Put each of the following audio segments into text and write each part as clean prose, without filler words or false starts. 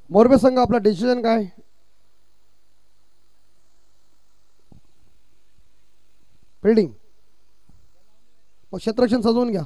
मोरबे संघ आपला डिसिजन काय? फिल्डिंग. मग क्षेत्ररक्षण सजवून घ्या.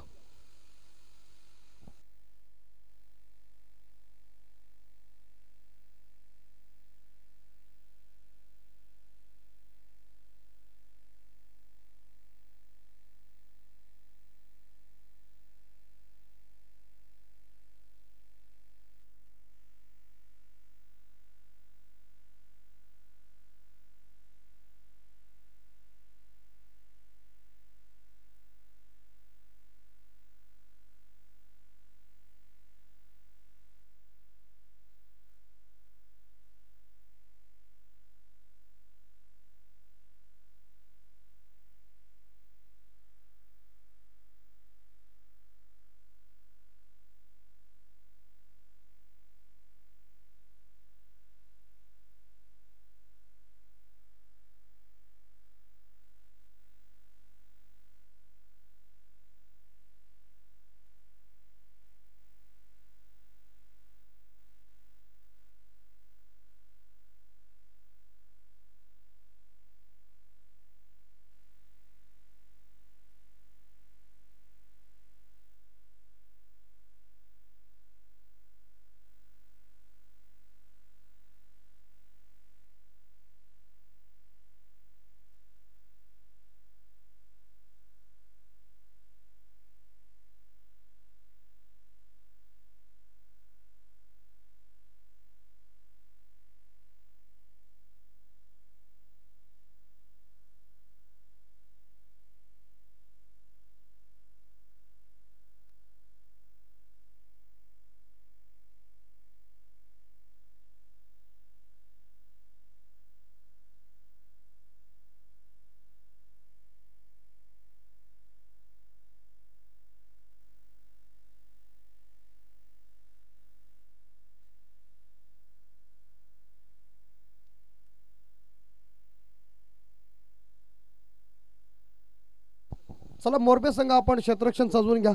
चला मोरबे संघ आपण क्षेत्ररक्षण सजवून घ्या.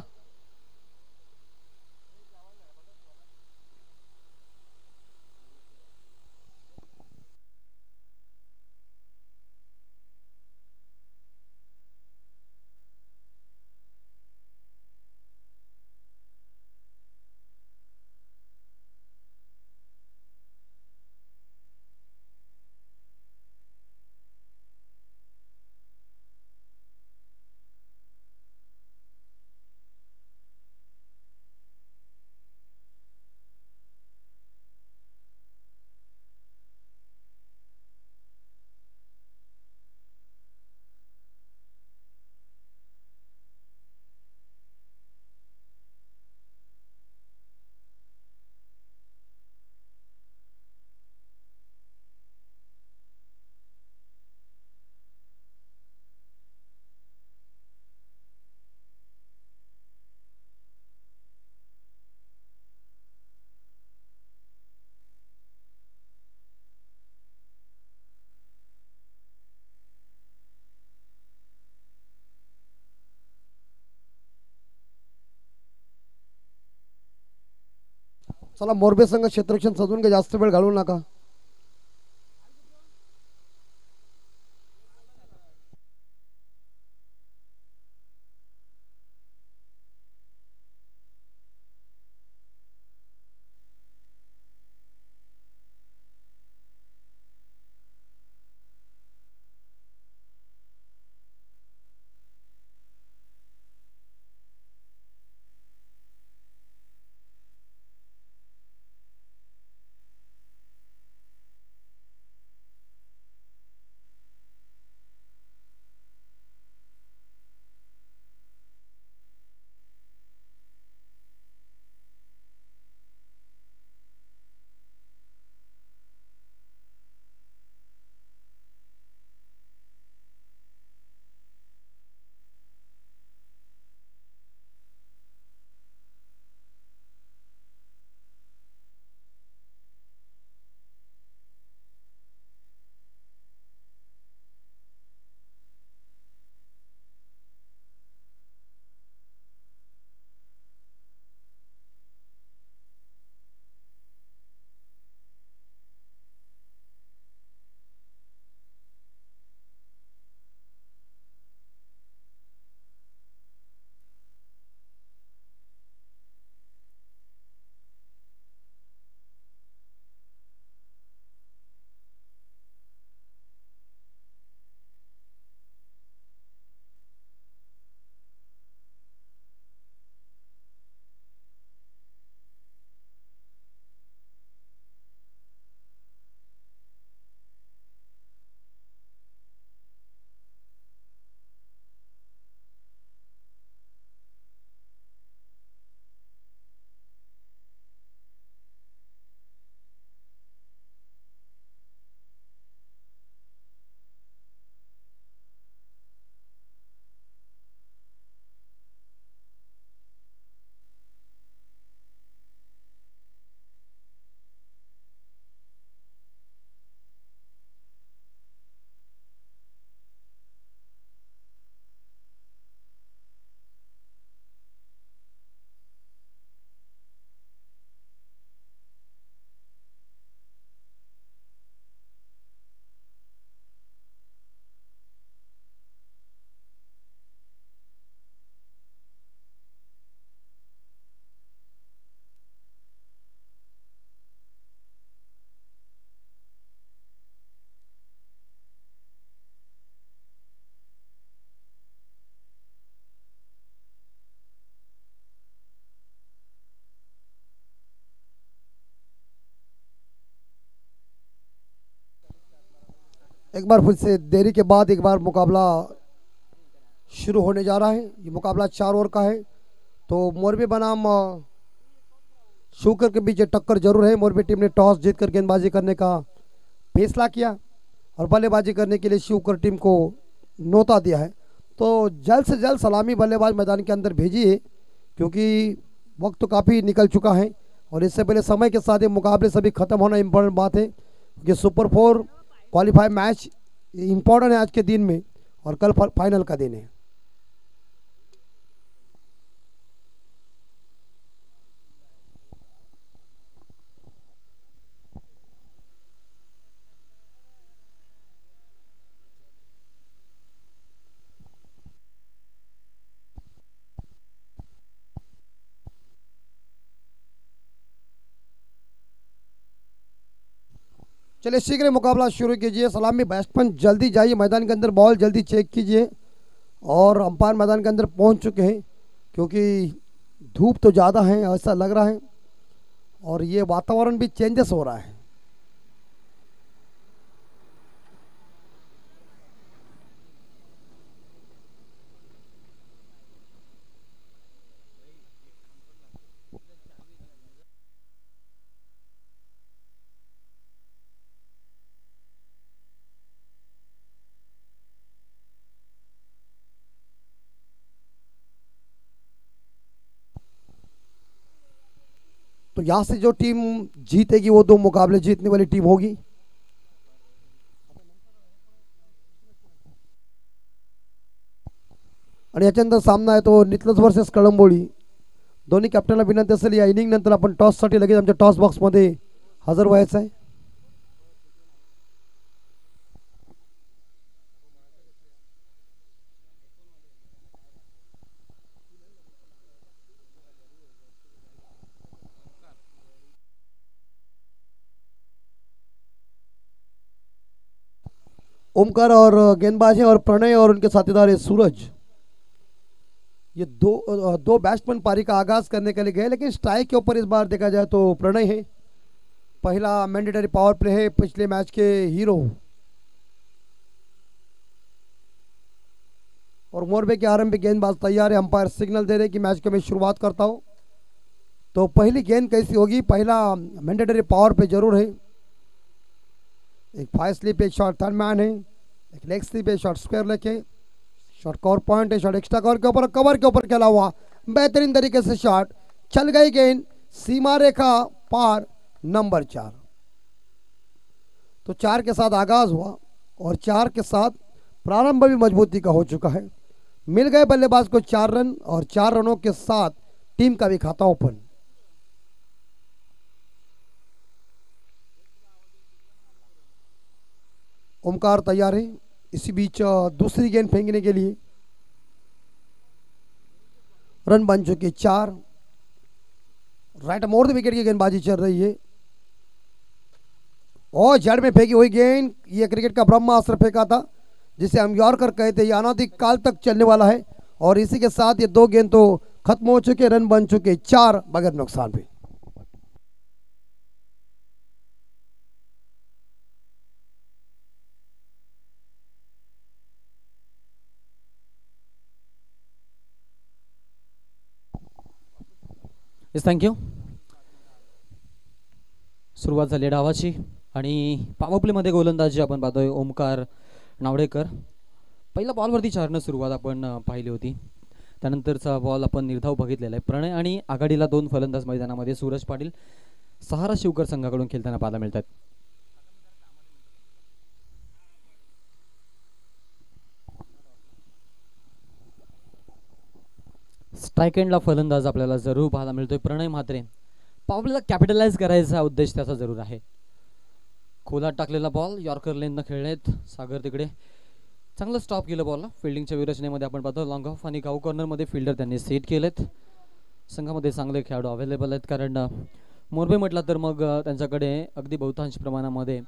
चला मोरबे संघ क्षेत्ररक्षण सजवून घ्या, जास्त वेळ घालवू नका. एक बार फिर से देरी के बाद एक बार मुकाबला शुरू होने जा रहा है। ये मुकाबला 4 ओवर का है। तो मोरबी बनाम शूकर के बीच टक्कर जरूर है। मोरबी टीम ने टॉस जीतकर गेंदबाजी करने का फैसला किया और बल्लेबाजी करने के लिए शूकर टीम को न्योता दिया है। तो जल्द से जल्द सलामी बल्लेबाज मैदान के अंदर भेजिए, क्योंकि वक्त तो काफ़ी निकल चुका है और इससे पहले समय के साथ ये मुकाबले सभी खत्म होना इम्पोर्टेंट बात है, क्योंकि सुपर 4 क्वालिफाई मैच इम्पोर्टेंट है आज के दिन में और कल फाइनल का दिन है। चलिए शीघ्र मुकाबला शुरू कीजिए। सलामी बैट्समैन जल्दी जाइए मैदान के अंदर, बॉल जल्दी चेक कीजिए। और अंपायर मैदान के अंदर पहुंच चुके हैं, क्योंकि धूप तो ज़्यादा है ऐसा लग रहा है और ये वातावरण भी चेंजेस हो रहा है। तो यहाँ से जो टीम जीतेगी वो 2 मुकाबले जीतने वाली टीम होगी। आणि याच्यानंतर सामना आहे तो नितलस वर्सेस कळंबोळी। दोन्ही कॅप्टनला विनंती असेल या इनिंग नंतर आपण टॉससाठी लगेच आमच्या टॉस बॉक्समध्ये हजर व्हायचं आहे। ओमकार और गेंदबाज है और प्रणय और उनके साथीदार है सूरज। ये दो बैट्समैन पारी का आगाज करने के लिए गए, लेकिन स्ट्राइक के ऊपर इस बार देखा जाए तो प्रणय है। पहला मैंडेटरी पावर प्ले है पिछले मैच के हीरो। और मोरबी के आरंभिक गेंदबाज तैयार है। अंपायर सिग्नल दे रहे कि मैच को मैं शुरुआत करता हूं। तो पहली गेंद कैसी होगी? पहला मैंडेटरी पावर पे जरूर है। एक 5 स्लिप, एक शॉर्ट थर्ड मैन है, एक लेग स्लिप, एक शॉर्ट स्क्वायर लेके, शॉर्ट कवर पॉइंट है, शॉर्ट एक्स्ट्रा कवर के ऊपर खेला हुआ बेहतरीन तरीके से शॉट, चल गई गेंद सीमा रेखा पार, नंबर 4। तो 4 के साथ आगाज हुआ और 4 के साथ प्रारंभ भी मजबूती का हो चुका है। मिल गए बल्लेबाज को 4 रन और 4 रनों के साथ टीम का भी खाता ओपन। ओमकार तैयार है। इसी बीच दूसरी गेंद फेंकने के लिए रन बन चुके 4। राइट मोड़ द विकेट की गेंदबाजी चल रही है और जड़ में फेंकी हुई गेंद, ये क्रिकेट का ब्रह्मास्त्र फेंका था जिसे हम यॉर्कर कहते हैं। ये अनादिक काल तक चलने वाला है और इसी के साथ ये 2 गेंद तो खत्म हो चुके, रन बन चुके 4 बगैर नुकसान पे। थँक्यू। सुरुवात झाली डावाची आणि पॉवर प्लेमध्ये गोलंदाजी आपण पाहतोय ओमकार नावडेकर। पहिला बॉलवरती 4 सुरुवात आपण पाहिली होती, त्यानंतरचा बॉल आपण निर्धाव बघितलेला आहे। प्रणय आणि आघाडीला 2 फलंदाज मैदानामध्ये सूरज पाटील सहारा शिवकर संघाकडून खेळताना पाहायला मिळतात। स्ट्राइक एंडला फलंदाज आपल्याला जरूर पाहायला मिळतोय प्रणय म्हात्रे। पॉवरला कॅपिटलाइज करायचा उद्देश त्याचा जरूर आहे। खोलात टाकलेला बॉल यॉर्कर लेननं खेळलेत सागर तिकडे, चांगलं स्टॉप केलं बॉलला। फिल्डिंगच्या विरचनेमध्ये आपण पाहतो लॉंग ऑफ आणि गाव कॉर्नरमध्ये फिल्डर त्यांनी सेट केलेत। संघामध्ये चांगले खेळाडू अवेलेबल आहेत, कारण मोरबी म्हटला तर मग त्यांच्याकडे अगदी बहुतांश प्रमाणामध्ये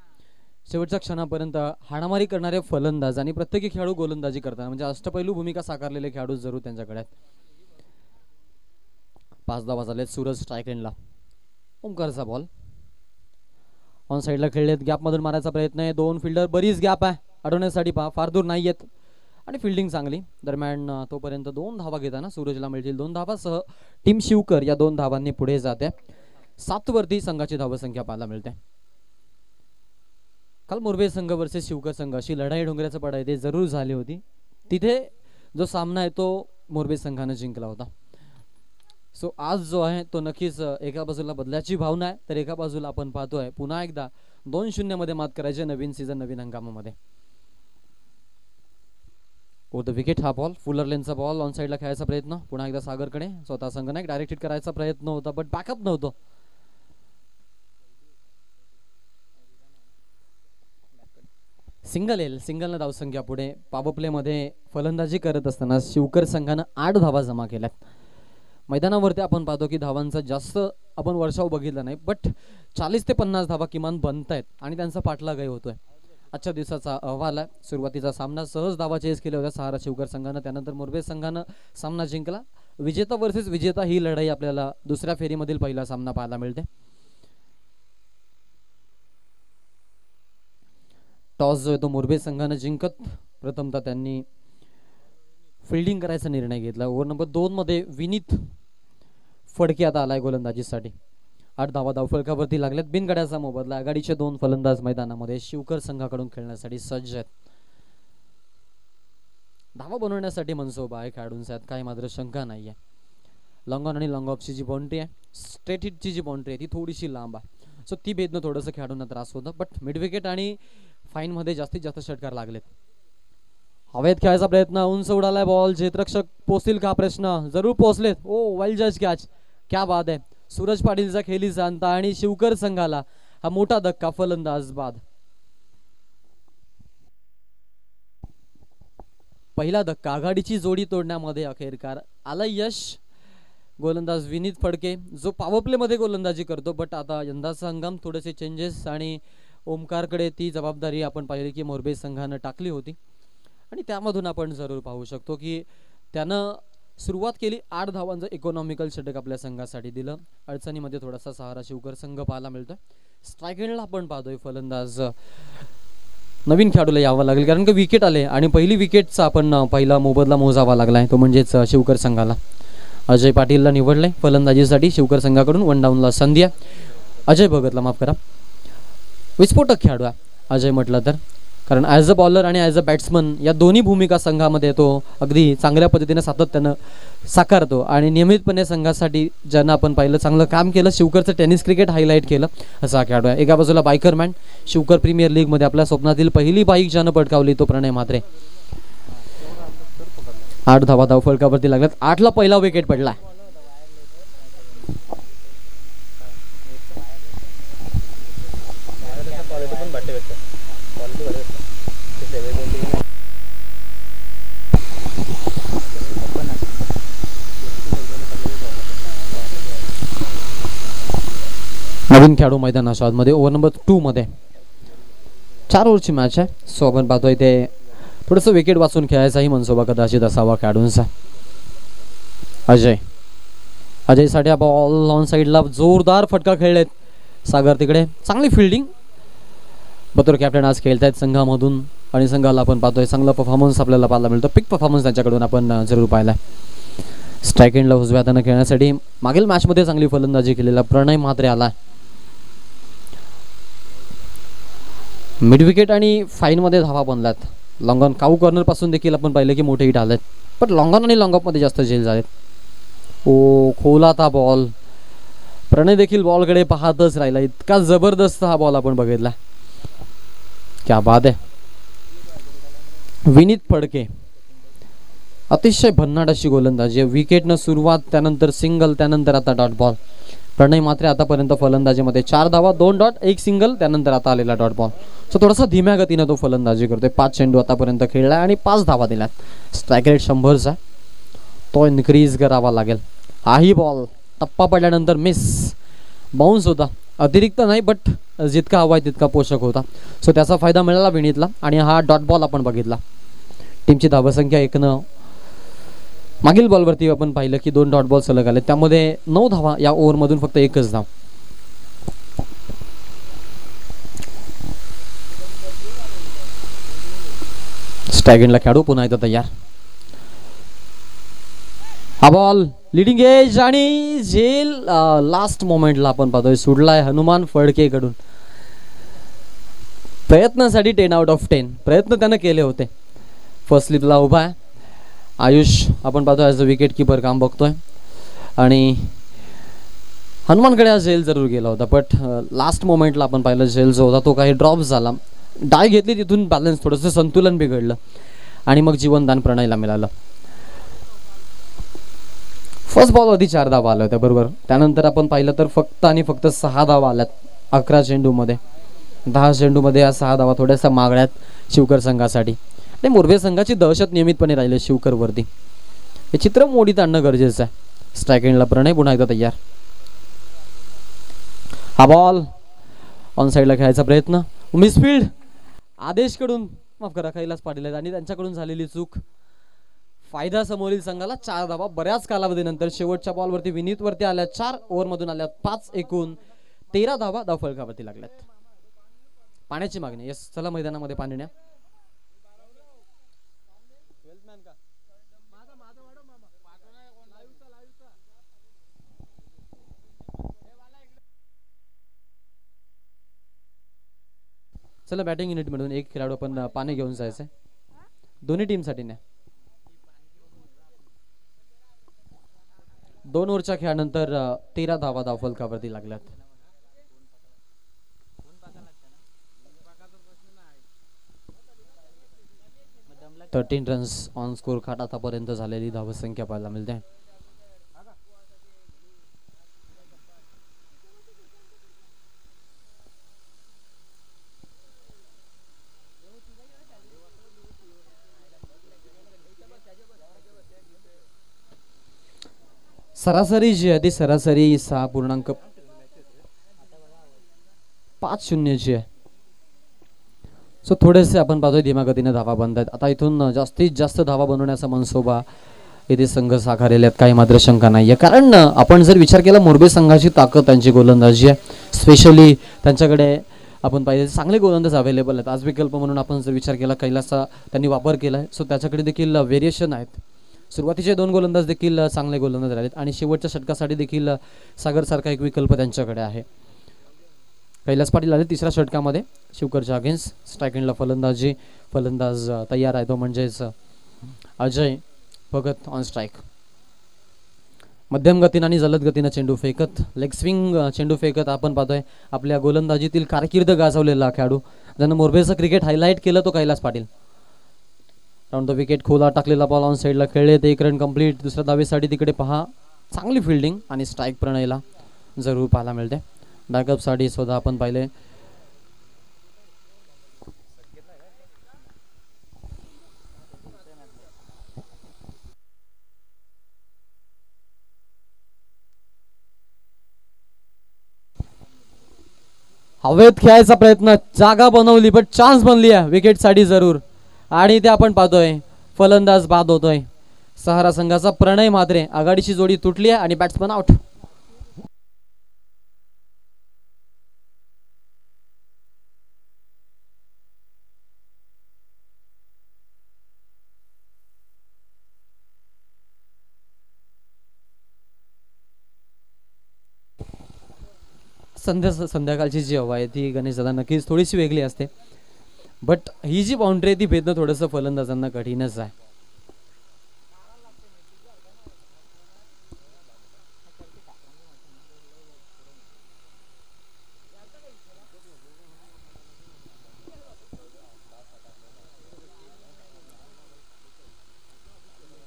शेवटच्या क्षणापर्यंत हाणामारी करणारे फलंदाज आणि प्रत्येकी खेळाडू गोलंदाजी करताना म्हणजे अष्टपैलू भूमिका साकारलेले खेळाडू जरूर त्यांच्याकडे आहेत। 5 धावा झालेत सूरज स्ट्राइक एंडला। ओमकारचा बॉल ऑन साइडला खेळलेत, गॅप मधून मारायचा प्रयत्न आहे। 2 फिल्डर, बरीच गॅप आहे अडवण्यासाठी फार दूर नाही आहेत आणि फिल्डिंग चांगली. दरम्यान तोपर्यंत 2 धावा घेताना सूरजला मिळतील 2 धावासह टीम शिवकर या 2 धावांनी पुढे जाते. 7 वरती संघाची धावसंख्या पाहायला मिळते. काल मोरबे संघ वर्सेस शिवकर संघ अशी लढाई डोंगराचं पडा ते जरूर झाली होती. तिथे जो सामना आहे तो मोरबे संघाने जिंकला होता. सो आज जो आहे तो नक्कीच एका बाजूला बदलाची भावना आहे तर एका बाजूला आपण पाहतोय पुन्हा एकदा 2-0 मध्ये मात करायचे नवीन सीझन नवीन हंगामामध्ये. ओव्हर द विकेट हा बॉल फुलर लेनचा बॉल ऑन साईडला खेळायचा प्रयत्न पुन्हा एकदा सागरकडे स्वतः संघनायक डायरेक्ट हिट करायचा प्रयत्न होता बट बॅकअप नव्हतं. सिंगल येईल सिंगलनं धावसंख्या पुढे. पॉवर प्ले मध्ये फलंदाजी करत असताना शिवकर संघानं 8 धावा जमा केल्यात. मैदानावरती आपण पाहतो की धावांचा जास्त आपण वर्षाव बघितला नाही बट 40 ते 50 धावा किमान बनतायत आणि त्यांचा पाठलागही होतोय. आजच्या दिवसाचा अहवाल आहे. सुरुवातीचा सामना सहज धावा चेस केल्या होत्या सहारा शिवकर संघानं. त्यानंतर मोरबे संघानं सामना जिंकला. विजेता वर्सेस विजेता ही लढाई आपल्याला दुसऱ्या फेरीमधील पहिला सामना पाहायला मिळते. टॉस जो आहे तो मोरबे संघानं जिंकत प्रथमतः त्यांनी फिल्डिंग करायचा निर्णय घेतला. ओव्हर नंबर 2 मध्ये विनीत फडके आता आलाय गोलंदाजीसाठी. 8 धावा धावफलकावरती लागल्यात. बिनगड्याचा मोबदला. आघाडीचे 2 फलंदाज मैदानामध्ये शिवकर संघाकडून खेळण्यासाठी सज्ज आहेत. धावा बनवण्यासाठी मनसोबा आहे खेळाडूंचा काही मात्र शंका नाहीये. लॉंग ऑन आणि लॉंग ऑफची जी बाउंड्री आहे स्ट्रेट हिटची जी बाउंड्री आहे ती थोडीशी लांब आहे. सो ती भेदनं थोडंसं खेळाडूंना त्रास होतं बट मिड विकेट आणि फाईन मध्ये जास्तीत जास्त षटकार लागलेत. हवेत खेळायचा प्रयत्न उंच उडालाय बॉल. क्षेत्ररक्षक पोचतील का प्रश्न जरूर पोचलेत. ओ वेल जज कॅच क्या बात आहे. सूरज पाटीलचा खेळीचा अंत आणि शिवकर संघाला हा मोठा धक्का फलंदाज बाद. पहिला धक्का आघाडीची जोडी तोडण्यामध्ये अखेरकार आलं यश. गोलंदाज विनीत फडके जो पॉवर प्ले मध्ये गोलंदाजी करतो बट आता यंदाचा हंगाम थोडेसे चेंजेस आणि ओमकारकडे ती जबाबदारी आपण पाहिली की मोरबे संघानं टाकली होती आणि त्यामधून आपण जरूर पाहू शकतो की त्यानं सुरुवात केली. 8 धावांचं इकॉनॉमिकल षटक आपल्या संघासाठी दिलं. अडचणीमध्ये थोडासा सहारा शिवकर संघ पाहायला मिळतोय. स्ट्राईक एंडला आपण पाहतोय फलंदाज नवीन खेळाडूला यावं लागेल कारण की विकेट आले आणि पहिली विकेटचा आपण पहिला मोबदला मोजावा लागलाय तो म्हणजेच शिवकर संघाला. अजय पाटीलला निवडले फलंदाजीसाठी शिवकर संघाकडून. 1 डाऊनला संधी आहे. अजय भगतला माफ करा. विस्फोटक खेळाडू आहे अजय म्हटलं तर कारण ॲज अ बॉलर आणि ॲज अ बॅट्समन या दोन्ही भूमिका संघामध्ये तो अगदी चांगल्या पद्धतीने सातत्यानं साकारतो आणि नियमितपणे संघासाठी ज्यांना आपण पाहिलं चांगलं काम केलं. शिवकरचं टेनिस क्रिकेट हायलाईट केलं असा खेळाडू आहे. एका बाजूला बायकरमॅन शिवकर प्रीमियर लीगमध्ये आपल्या स्वप्नातील पहिली बाईक ज्यानं पटकावली तो प्रणय म्हात्रे. 8 धावा धावफलकावरती लागल्यात. 8ला पहिला विकेट पडला. नवीन खेळाडू मैदानाच्या आतमध्ये. ओव्हर नंबर 2 मध्ये 4 ओव्हरची मॅच आहे. सो आपण पाहतोय ते थोडंसं विकेट वाचून खेळायचाही मनसोबा कदाचित असावा खेळाडूंचा. अजयसाठी बॉल ऑन साईडला जोरदार फटका खेळलेत सागर तिकडे. चांगली फिल्डिंग बतौर कॅप्टन आज खेळतायत संघामधून आणि संघाला आपण पाहतोय चांगला परफॉर्मन्स आपल्याला पाहायला मिळतो. पिक परफॉर्मन्स त्यांच्याकडून आपण जरूर पाहिलाय. स्ट्राईक एंडला उजव्या हाताने खेळण्यासाठी मागील मॅचमध्ये चांगली फलंदाजी केलेला प्रणय म्हात्रे आला. मिड विकेट आणि फाईन मध्ये धावा बनल्यात. लॉंग ऑन काऊ कॉर्नर पासून देखील आपण पाहिलं की मोठे हिट आलेत पण लॉंग ऑन आणि लॉंग ऑफ मध्ये जास्त झेल झालेत. ओ खोलाता बॉल. प्रणय देखील बॉलकडे पाहतच राहिला. इतका जबरदस्त हा बॉल आपण बघितला. क्या बात आहे. विनीत फडके अतिशय भन्नाट अशी गोलंदाजी. विकेटनं सुरुवात त्यानंतर सिंगल त्यानंतर आता डॉट बॉल. प्रणय म्हात्रे आतापर्यंत फलंदाजीमध्ये 4 धावा 2 डॉट 1 सिंगल त्यानंतर आता आलेला डॉट बॉल. सो थोडासा धीम्या गतीनं तो फलंदाजी करतोय. 5 चेंडू आतापर्यंत खेळलाय आणि 5 धावा दिल्यात. स्ट्राईक रेट 100चा तो इन्क्रीज करावा लागेल. हाही बॉल टप्पा पडल्यानंतर मिस बाउन्स होता. अतिरिक्त नाही बट जितका हवा आहे तितका पोषक होता. सो त्याचा फायदा मिळाला विनीतला आणि हा डॉट बॉल आपण बघितला. टीमची धावसंख्या 1 मागील बॉलवरती आपण पाहिलं की 2 डॉट बॉल सलग आले त्यामध्ये 9 धावा. या ओव्हरमधून फक्त 1च धाव. स्ट्रायगेंडला खेळाडू पुन्हा एकदा तयार. हा बॉल लिडिंग एज आणि झेल लास्ट मोमेंटला आपण पाहतोय सुटलाय हनुमान फडके कडून. प्रयत्नासाठी 10 आउट ऑफ 10 प्रयत्न त्यानं केले होते. फर्स्ट स्लिपला उभा आहे आयुष, आपण पाहतोय ॲज अ विकेट किपर काम बघतोय. आणि हनुमानकडे हा झेल जरूर गेला होता, बट लास्ट मोमेंटला आपण पाहिलं झेल जो होता तो काही ड्रॉप झाला. डाय घेतली तिथून बॅलन्स थोडंसं संतुलन बिघडलं आणि मग जीवनदान प्रणयला मिळालं. फर्स्ट बॉलवरती 4 धावा आल्या होत्या बरोबर. त्यानंतर आपण पाहिलं तर फक्त आणि फक्त 6 धावा आल्यात 11 चेंडूमध्ये. 10 चेंडूमध्ये या 6 धावा थोड्याशा मागण्यात शिवकर संघासाठी. आणि मोरबे संघाची दहशत नियमितपणे राहिली शिवकरवरती. हे चित्र मोडीत आणणं गरजेचं आहे. स्ट्राईक एंडला प्रणय पुन्हा एकदा तयार. हा बॉल ऑन साईडला खेळायचा प्रयत्न, मिसफिल्ड आदेशकडून, माफ करा कैलास पाटील आणि त्यांच्याकडून झालेली चूक. फायदा समोरील संघाला 4 धावा बऱ्याच कालावधीनंतर. शेवटच्या बॉलवरती विनीतवरती आल्या 4 ओव्हरमधून आल्या 5 एकूण 13 धावा धावफलकावरती लागल्यात. पाण्याची मागणी. यस, चला मैदानामध्ये पाणी न्या. चला बॅटिंग युनिट मधून एक खेळाडू आपण पाणी घेऊन जायचंय दोन्ही टीमसाठी न्या. 2 ओव्हरच्या खेळानंतर 13 धावा धावफलकावरती लागल्यात. Thirteen runs on score card आतापर्यंत झालेली धावसंख्या पाहायला मिळते. सरासरी जी आहे ती सरासरी 6.50 ची आहे. सो थोडेसे आपण पाहतोय धीम्या धावा बनत आहेत. आता इथून जास्तीत जास्त धावा बनवण्याचा मनसोबा येथे संघ साकारेले आहेत, काही मात्र शंका नाही आहे. कारण आपण जर विचार केला मोरबे संघाची ताकद, त्यांची गोलंदाजी आहे, स्पेशली त्यांच्याकडे आपण पाहिजे चांगले गोलंदाज अवेलेबल आहेत. आज विकल्प म्हणून आपण जर विचार केला कैलासचा त्यांनी वापर केला आहे. सो त्याच्याकडे देखील व्हेरिएशन आहेत. सुरुवातीचे 2 गोलंदाज देखील चांगले गोलंदाज राहिलेत आणि शेवटच्या षटकासाठी देखील सागरसारखा एक विकल्प त्यांच्याकडे आहे. कैलास पाटील आले तिसऱ्या षटकामध्ये शिवकरच्या अगेन्स्ट. स्ट्राईक एंडला फलंदाज तयार आहे, तो म्हणजेच अजय भगत ऑन स्ट्राईक. मध्यम गतीनं आणि जलद गतीनं चेंडू फेकत, लेग स्विंग चेंडू फेकत आपण पाहतोय आपल्या गोलंदाजीतील कारकीर्द गाजवलेला खेळाडू, ज्यानं मोरबेचं क्रिकेट हायलाईट केलं, तो Kailas Patil. Round the wicket खोला टाकलेला बॉल ऑन साईडला खेळले ते 1 रन कंप्लीट. दुसऱ्या धावेसाठी तिकडे पहा चांगली फिल्डिंग आणि स्ट्राईक प्रणयला जरूर पाहायला मिळते. बॅकअपसाठी सुद्धा आपण पाहिले हवेत खेळायचा प्रयत्न, जागा बनवली बट चान्स बनली आहे विकेटसाठी जरूर. आणि ते आपण पाहतोय फलंदाज बाद होतोय. सहारा संघाचा प्रणय म्हात्रे, आघाडीची जोडी तुटली आहे आणि बॅट्समन आउट. संध्याकाळची जी हवा आहे ती गणेश दादा नक्कीच थोडीशी वेगळी असते, बट ही जी बाउंड्री आहे ती भेदणं थोडंसं फलंदाजांना कठीणच आहे.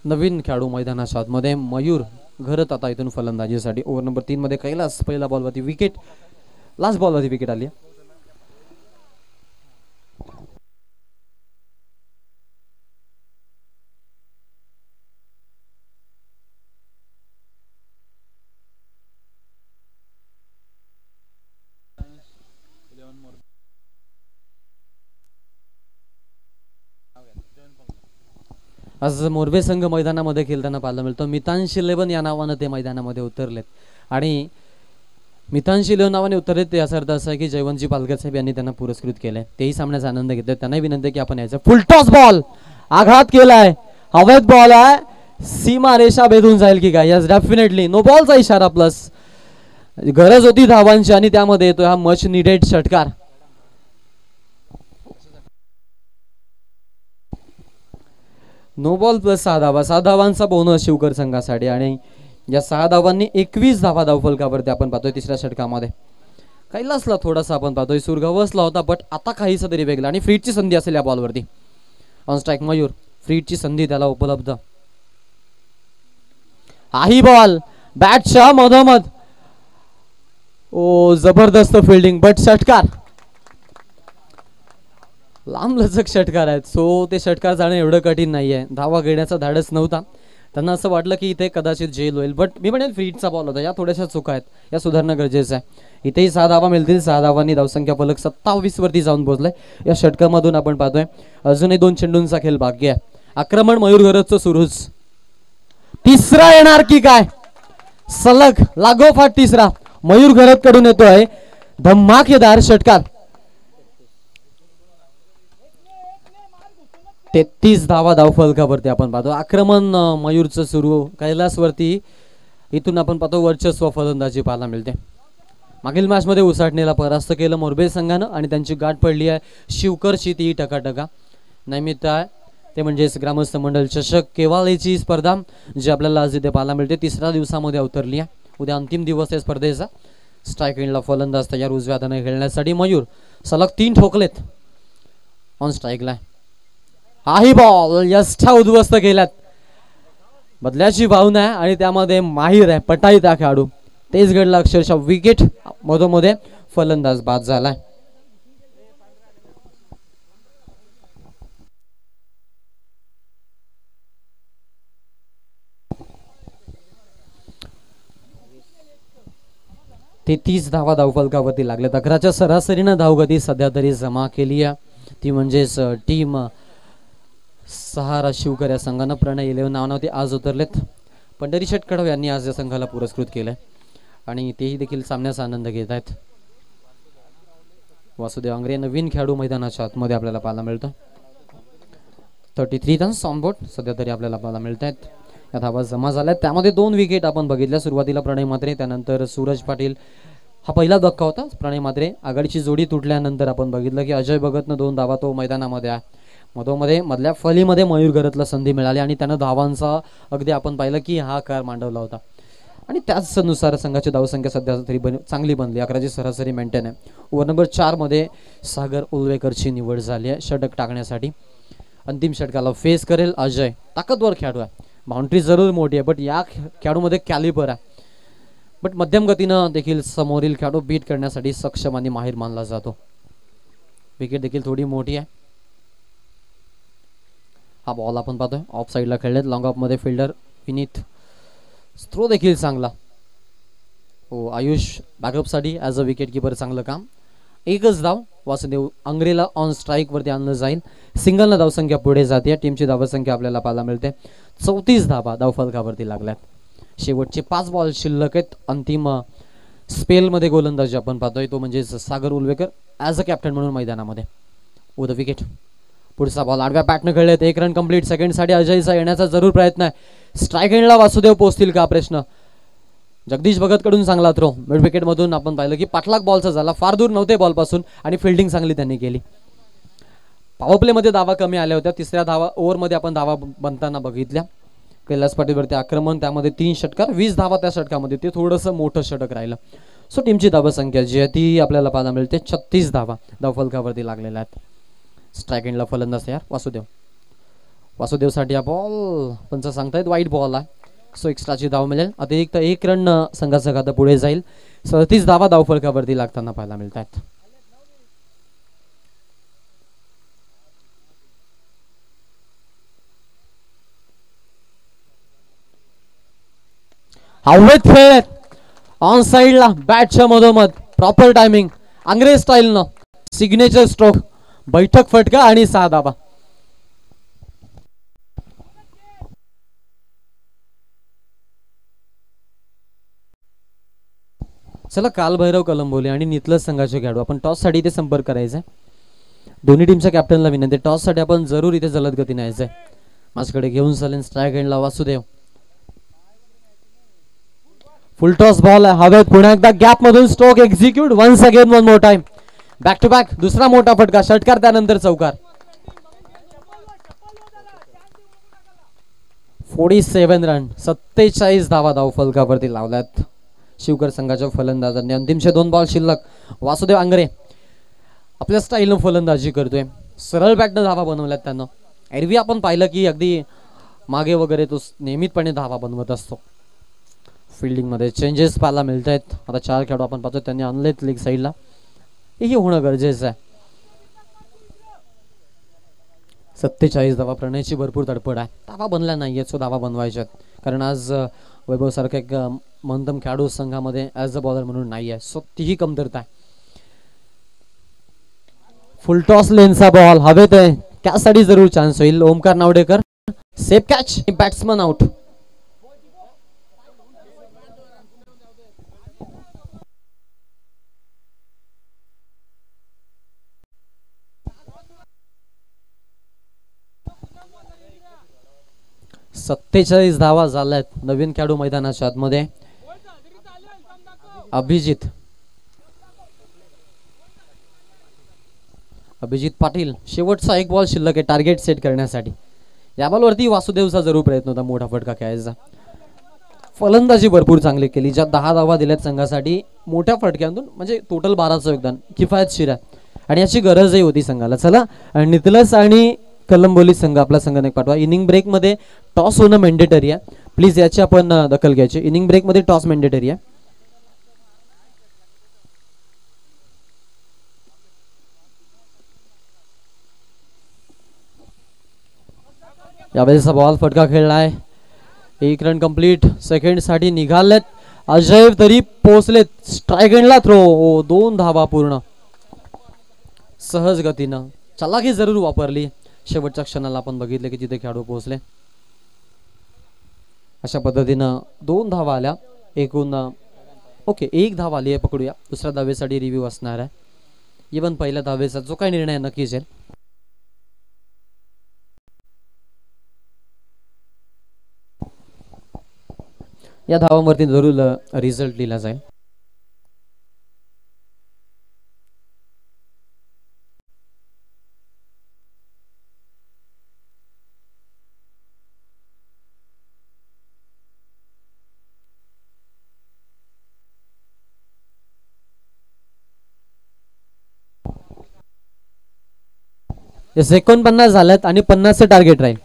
नवीन खेळाडू मैदानाच्या आतमध्ये मयूर घरत आता इथून फलंदाजीसाठी. ओव्हर नंबर 3 मध्ये कैलास पहिला बॉलवरती विकेट, लास्ट बॉलवरती विकेट आली. आज मोरबे संघ मैदानामध्ये खेळताना पाहायला मिळतो. मितांश 11 या नावानं ते मैदानामध्ये उतरलेत आणि मितांश 11 नावाने उतरलेत ते याचा अर्थ असा आहे की जयवंतजी पालकर साहेब यांनी त्यांना पुरस्कृत केलंय. तेही सामन्याचा आनंद घेतला. त्यांनाही विनंती की आपण यायचं. फुल टॉस बॉल आघात केलाय, हवेत बॉल आहे, सीमा रेषा भेदून जाईल की काय? यस डेफिनेटली नो बॉलचा इशारा प्लस. गरज होती धावांची आणि त्यामध्ये येतो हा मच निडेड षटकार. नो बॉल प्लस 6 धावा, 6 धावांचा बोनस शिवकर संघासाठी आणि या 6 धावांनी 21 धावा धावफलकावरती आपण पाहतोय तिसऱ्या षटकामध्ये. कैलासला थोडासा आपण पाहतोय सूर गवसला होता, बट आता काहीसा तरी वेगळा आणि फ्रीटची संधी असेल या बॉलवरती. ऑन स्ट्राईक मयूर, फ्रीटची संधी त्याला उपलब्ध. हाही बॉल बॅटच्या मधोमध, ओ जबरदस्त फिल्डिंग, बट षटकार लांब लचक षटकार आहेत. सो ते षटकार जाणं एवढं कठीण नाही आहे. धावा घेण्याचा धाडस नव्हता त्यांना, असं वाटलं की इथे कदाचित जेल होईल, बट मी म्हणेन फ्रीटचा बॉल होता. या थोड्याशा चुका आहेत, या सुधारणं गरजेचं आहे. इथेही 6 धावा मिळतील. 6 धावांनी धावसंख्या फलक 27 वरती जाऊन पोहोचलाय. या षटकामधून आपण पाहतोय अजूनही 2 चेंडूंचा खेळ बाकी आहे. आक्रमण मयूर घरतचं सुरूच. तिसरा येणार की काय? सलग लागोपाठ तिसरा मयूर घरत कडून येतोय धमाकेदार षटकार. 33 धावा धावफलकावरती आपण पाहतो. आक्रमण मयूरचं सुरू कैलासवरती. इथून आपण पाहतो वर्चस्व फलंदाजी पाहायला मिळते. मागील मॅच मध्ये उसाटणीला परास्त केलं मोरबे संघानं आणि त्यांची गाठ पडली आहे शिवकरची ती टकाटका. नैमित्त आहे ते म्हणजेच ग्रामस्थ मंडळ चषक केवाळीची स्पर्धा जी आपल्याला आज इथे पाहायला मिळते. तिसऱ्या दिवसामध्ये अवतरली आहे. उद्या अंतिम दिवस आहे स्पर्धेचा. स्ट्राईक एंडला फलंदाज तयार उजव्या हाताने खेळण्यासाठी. मयूर सलग 3 ठोकलेत. ऑन स्ट्राईकला हाही बॉल यष्ठा उद्ध्वस्त केल्यात. बदल्याची भावना आहे आणि त्यामध्ये माहीर आहे पटाई त्या खेळाडू. तेच घडलं अक्षरशः. विकेट मधोमध्ये फलंदाज बाद झालाय. ते 30 धावा धावफलकावरती लागलेत. 11च्या सरासरीनं धावगती सध्या तरी जमा केली आहे. ती म्हणजेच टीम सहारा शिवकर या संघानं प्रणय 11 नावावरती आज उतरलेत. पंढरी शेठ कडव यांनी आज या संघाला पुरस्कृत केलंय आणि तेही देखील सामन्याचा आनंद घेत आहेत. वासुदेव आंग्रे नवीन खेळाडू मैदानाच्या आतमध्ये आपल्याला पाहायला मिळतो. 33 रन्स ऑन बोर्ड सध्या तरी आपल्याला पाहायला मिळत आहेत. या धावा जमा झाल्यात. त्यामध्ये 2 विकेट आपण बघितल्या. सुरुवातीला प्रणय म्हात्रे, त्यानंतर सूरज पाटील. हा पहिला धक्का होता. प्रणय म्हात्रे आघाडीची जोडी तुटल्यानंतर आपण बघितलं की अजय भगतनं 2 धावा तो मैदानामध्ये आहे. मधोमध्ये मधल्या फलीमध्ये मयूर घरतला संधी मिळाली आणि त्यानं धावांचा अगदी आपण पाहिलं की हा कार मांडवला होता आणि त्याचनुसार संघाची धावसंख्या सध्या तरी चांगली बनली. 11ची सरासरी मेंटेन आहे. ओव्हर नंबर 4 मध्ये सागर उलवेकरची निवड झाली आहे षटक टाकण्यासाठी. अंतिम षटकाला फेस करेल अजय. ताकदवर खेळाडू आहे. बाउंड्री जरूर मोठी आहे बट या खेळाडूमध्ये कॅलिबर आहे. बट मध्यम गतीनं देखील समोरील खेळाडू बीट करण्यासाठी सक्षम आणि माहीर मानला जातो. विकेट देखील थोडी मोठी आहे. हा बॉल आपण पाहतोय ऑफ साईडला खेळलेत. लॉंग ऑफ मध्ये फिल्डर विनीत. थ्रो देखील चांगला. हो आयुष बॅकअपसाठी ॲज अ विकेट किपर चांगलं काम. एकच धाव वासुदेव आंग्रेला ऑन स्ट्राईक वरती आणलं जाईल. सिंगलनं धावसंख्या पुढे जाते. टीमची धावसंख्या आपल्याला पाहायला मिळते 34 धावा धावफलकावरती लागल्यात. शेवटचे 5 बॉल शिल्लक आहेत. अंतिम स्पेलमध्ये गोलंदाजी आपण पाहतोय तो म्हणजे सागर उलवेकर ॲज अ कॅप्टन म्हणून मैदानामध्ये. The wicket. पुढचा बॉल आडव्या पॅटनं खेळलेत. 1 रन कंप्लीट. सेकंडसाठी अजयचा येण्याचा जरूर प्रयत्न आहे. स्ट्राईक एंडला वासुदेव पोहोचतील का प्रश्न. जगदीश भगत कडून चांगला थ्रो. मिड विकेट मधून आपण पाहिलं की पाठलाग बॉलचा झाला. फार दूर नव्हते बॉल पासून आणि फिल्डिंग चांगली त्यांनी केली. पॉवर प्ले मध्ये धावा कमी आल्या होत्या. तिसऱ्या धावा ओव्हरमध्ये आपण धावा बनताना बघितल्या. कैलास पाटीलवरती आक्रमण, त्यामध्ये 3 षटकार, 20 धावा त्या षटकामध्ये. ते थोडंसं मोठं षटक राहिलं. सो टीमची धावसंख्या जी आहे ती आपल्याला पाहायला मिळते 36 धावा धावफलकावरती लागलेल्या आहेत. स्ट्राईक एंडला फलंदाज तयार वासुदेव. वासुदेवसाठी हा बॉल पंच सांगतायत वाईट बॉल आहे. सो एक्स्ट्राची धाव मिळेल. अतिरिक्त 1 रन संघाचं खातं पुढे जाईल. 37 धावा धावफलकावरती लागताना पाहायला मिळत आहेत. हवेत खेळत ऑन साइडला बॅटच्या मधोमध. प्रॉपर टायमिंग आंग्रे स्टाईलनं. सिग्नेचर स्ट्रोक, बैठक फटका आणि 6 धावा. चला कालभैरव कलंबोली आणि नितलस संघाचे खेळाडू आपण टॉस साठी ते संपर्क करायचा. दोन्ही टीमच्या कॅप्टनला विनंती, टॉस साठी आपण जरूर इथे जलद गतीने यायचंय. माझ्याकडे घेऊन चालेल स्ट्राईक एंडला वासुदेव. फुल टॉस बॉल हवेत, पुन्हा एकदा गॅप मधून stroke execute. Once again one more time. Back to back दुसरा मोठा फटका, षटकार त्यानंतर चौकार. 47 रन, 47 धावा धाव फलकावरती लावल्यात शिवकर संघाच्या फलंदाजांनी. अंतिमचे 2 बॉल शिल्लक. वासुदेव आंगरे आपल्या स्टाईलनं फलंदाजी करतोय. सरळ बॅटनं धावा बनवल्यात त्यानं. एरवी आपण पाहिलं की अगदी मागे वगैरे तो नियमितपणे धावा बनवत असतो. फिल्डिंग मध्ये चेंजेस पाहायला मिळत आहेत. आता 4 खेळाडू आपण पाहतो त्यांनी आणलेत लेग साईडला, हेही होणं गरजेचं आहे. 47 धावा, प्रणयची भरपूर तडफड आहे. धावा बनल्या नाहीयेत, सो धावा बनवायच्यात. कारण आज वैभव सारखा एक मंदम खेळाडू संघामध्ये ॲज अ बॉलर म्हणून नाही आहे, सो तीही कमतरता आहे. फुल टॉस लेनचा बॉल हवेत आहे, त्यासाठी जरूर चान्स होईल. Omkar Navdekar safe catch, batsman out. सत्तेचाळीस धावा झाल्यात. नवीन खेळाडू मैदानाच्या आतमध्ये अभिजित पाटील. शेवटचा 1 बॉल शिल्लक आहे टार्गेट सेट करण्यासाठी. या बॉलवरती वासुदेवचा जरूर प्रयत्न होता मोठा फटका खेळायचा. फलंदाजी भरपूर चांगली केली, ज्या 10 धावा दिल्यात संघासाठी मोठ्या फटक्यातून, म्हणजे टोटल 12चं योगदान किफायतशीर आहे आणि याची गरजही होती संघाला. चला नितलस आणि कलंबोली संघ आपला संघाने पाठवा. इनिंग ब्रेक मध्ये टॉस होणं मॅन्डेटरी आहे, प्लीज याची आपण दखल घ्यायची. इनिंग ब्रेक मध्ये टॉस मॅन्डेटरी आहे. यावेळेचा बॉल फटका खेळलाय. 1 रन कंप्लीट. सेकंड साठी निघालेत अजय, तरी पोहोचलेत स्ट्राईक एंडला. थ्रो 2 धावा पूर्ण सहज गतीनं. चलाखी जरूर वापरली. शेवटच्या क्षणाला आपण बघितले की तिथे खेळाडू पोहोचले. अशा पद्धतीनं 2 धावा आल्या. एकूण ओके 1 धाव आली आहे पकडूया. दुसऱ्या धावेसाठी रिव्ह्यू असणार आहे. इव्हन पहिल्या धावेचा जो काही निर्णय नक्कीच आहे. या धावांवरती जरूर रिझल्ट लिहिला जाईल. येस 49 झाल्यात आणि 50चे टार्गेट राहील.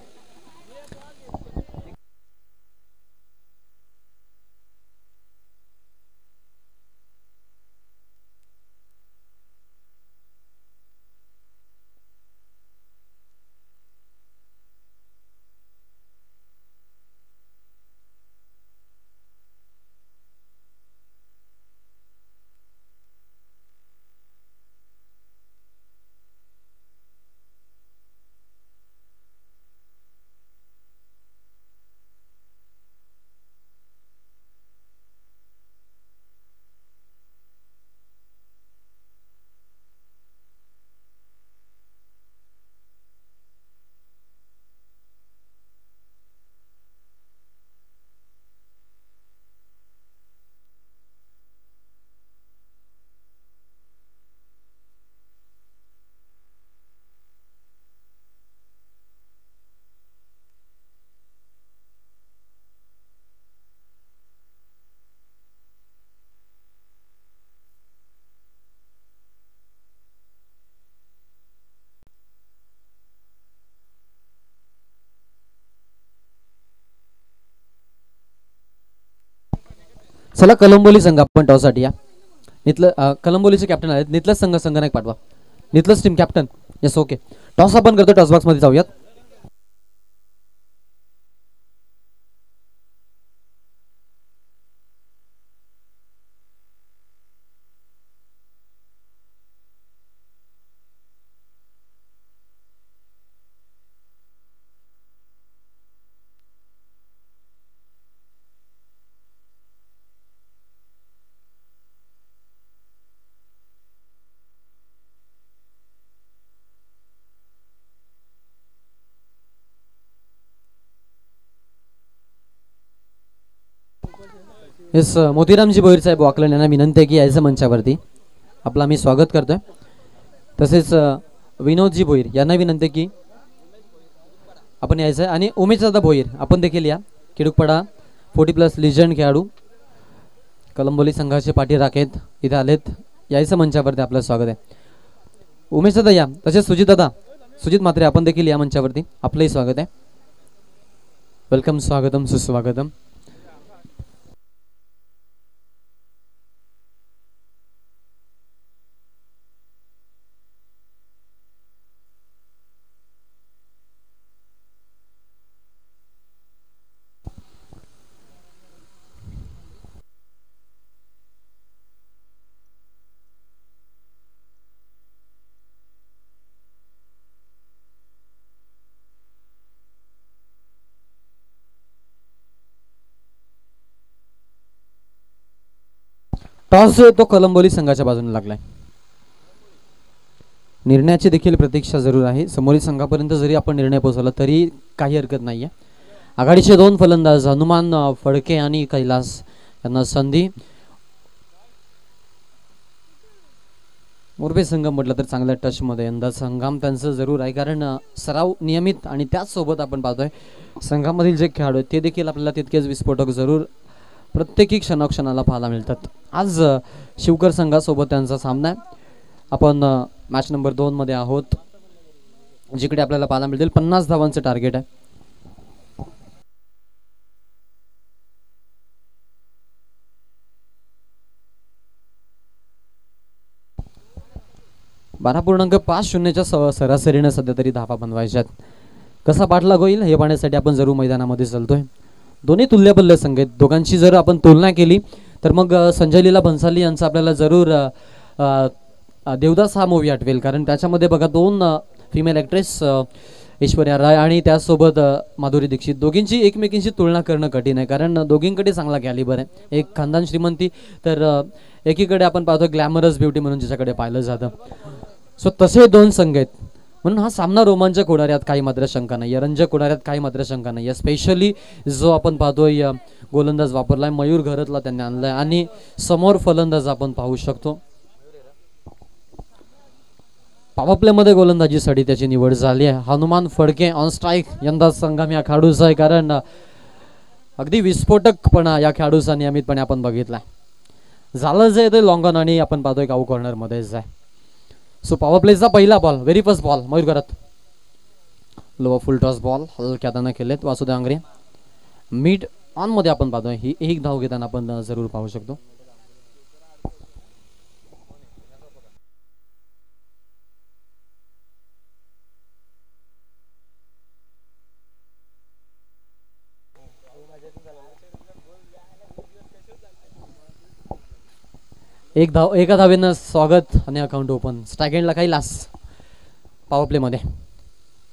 चला कलंबोली संघ आपण टॉससाठी या. कलंबोलीचे कॅप्टन आहेत नितलस संघाने पाठवा. नितलस team captain. Yes okay. Toss आपण करतो. टॉस बॉक्स मध्ये जाऊयात. येस मोतीरामजी भोईर साहेब वाकलन यांना विनंती आहे की यायचं मंचावरती. आपलं आम्ही स्वागत करतोय. तसेच विनोदजी भोईर यांना विनंती की आपण यायचं आहे. आणि उमेशदादा भोईर आपण देखील या. किडुकपाडा 40+ लिजंड खेळाडू कलंबोली संघाचे पाठी राखेत इथे आलेत. यायचं मंचावरती आपलं स्वागत आहे. उमेशदादा या. तसेच सुजित म्हात्रे आपण देखील या मंचावरती. आपलंही स्वागत आहे. वेलकम, स्वागतम, सुस्वागतम. टॉस तो कलंबोली संघाच्या बाजूने लागलाय. निर्णयाची देखील प्रतीक्षा जरूर आहे. समोरील संघापर्यंत जरी आपण निर्णय पोहोचवला तरी काही हरकत नाहीये. आघाडीचे 2 फलंदाज हनुमान फडके आणि कैलास यांना संधी. मोरबे संघ म्हटलं तर चांगल्या टच मध्ये यंदा संघाम त्यांचं जरूर आहे, कारण सराव नियमित आणि त्याचसोबत आपण पाहतोय संघामधील जे खेळाडू आहेत ते देखील आपल्याला तितकेच विस्फोटक जरूर प्रत्येकी क्षणाला पाहायला मिळतात. आज शिवकर संघासोबत त्यांचा सामना आहे. आपण मॅच नंबर 2 मध्ये आहोत, जिकडे आपल्याला पाहायला मिळतील 50 धावांचं टार्गेट आहे. .5-0च्या सरासरीने सध्या तरी धावा बनवायच्यात. कसा पाठलाग होईल हे पाहण्यासाठी आपण जरूर मैदानामध्ये चालतोय. दोन्ही तुल्यबल्ले संघ आहेत. दोघांची जर आपण तुलना केली तर मग संजय लीला भन्साली यांचा आपल्याला जरूर देवदास हा मूवी आठवेल, कारण त्याच्यामध्ये बघा 2 फिमेल ॲक्ट्रेस ऐश्वर्या राय आणि त्यासोबत माधुरी दीक्षित, दोघींची एकमेकींची तुलना करणं कठीण आहे, कारण दोघींकडे चांगला कॅलिबर आहे. एक खानदान श्रीमंती तर एकीकडे आपण पाहतो ग्लॅमरस ब्युटी म्हणून जिच्याकडे पाहिलं जातं. सो तसे 2 संघ आहेत, म्हणून हा सामना रोमांचक होणार यात काही मात्र शंका नाही, रंजक होणार यात काही मात्र शंका नाही. स्पेशली जो आपण पाहतोय गोलंदाज वापरलाय मयूर घरतला त्यांनी आणलाय आणि समोर फलंदाज आपण पाहू शकतो. पॉवर प्ले मध्ये गोलंदाजीसाठी त्याची निवड झाली आहे. Hanuman Phadke on strike. यंदा संघाम या खेळाडूचा आहे, कारण अगदी विस्फोटकपणा या खेळाडूचा नियमितपणे आपण बघितलाय. झालं जे ते लॉंग ऑन आणि आपण पाहतोय काऊ कॉर्नर मध्येच आहे. सो पॉवर प्लेचा पहिला ball, very first ball Mayur Gharat. Low full toss ball हलक्या हाताने केलेत वासुदेव आंग्रे. मिड ऑन मध्ये आपण पाहतोय ही एक धाव घेताना आपण जरूर पाहू शकतो. एका धावेनं स्वागत आणि अकाउंट ओपन. स्ट्राईक एंडला काही लास पॉवर प्ले मध्ये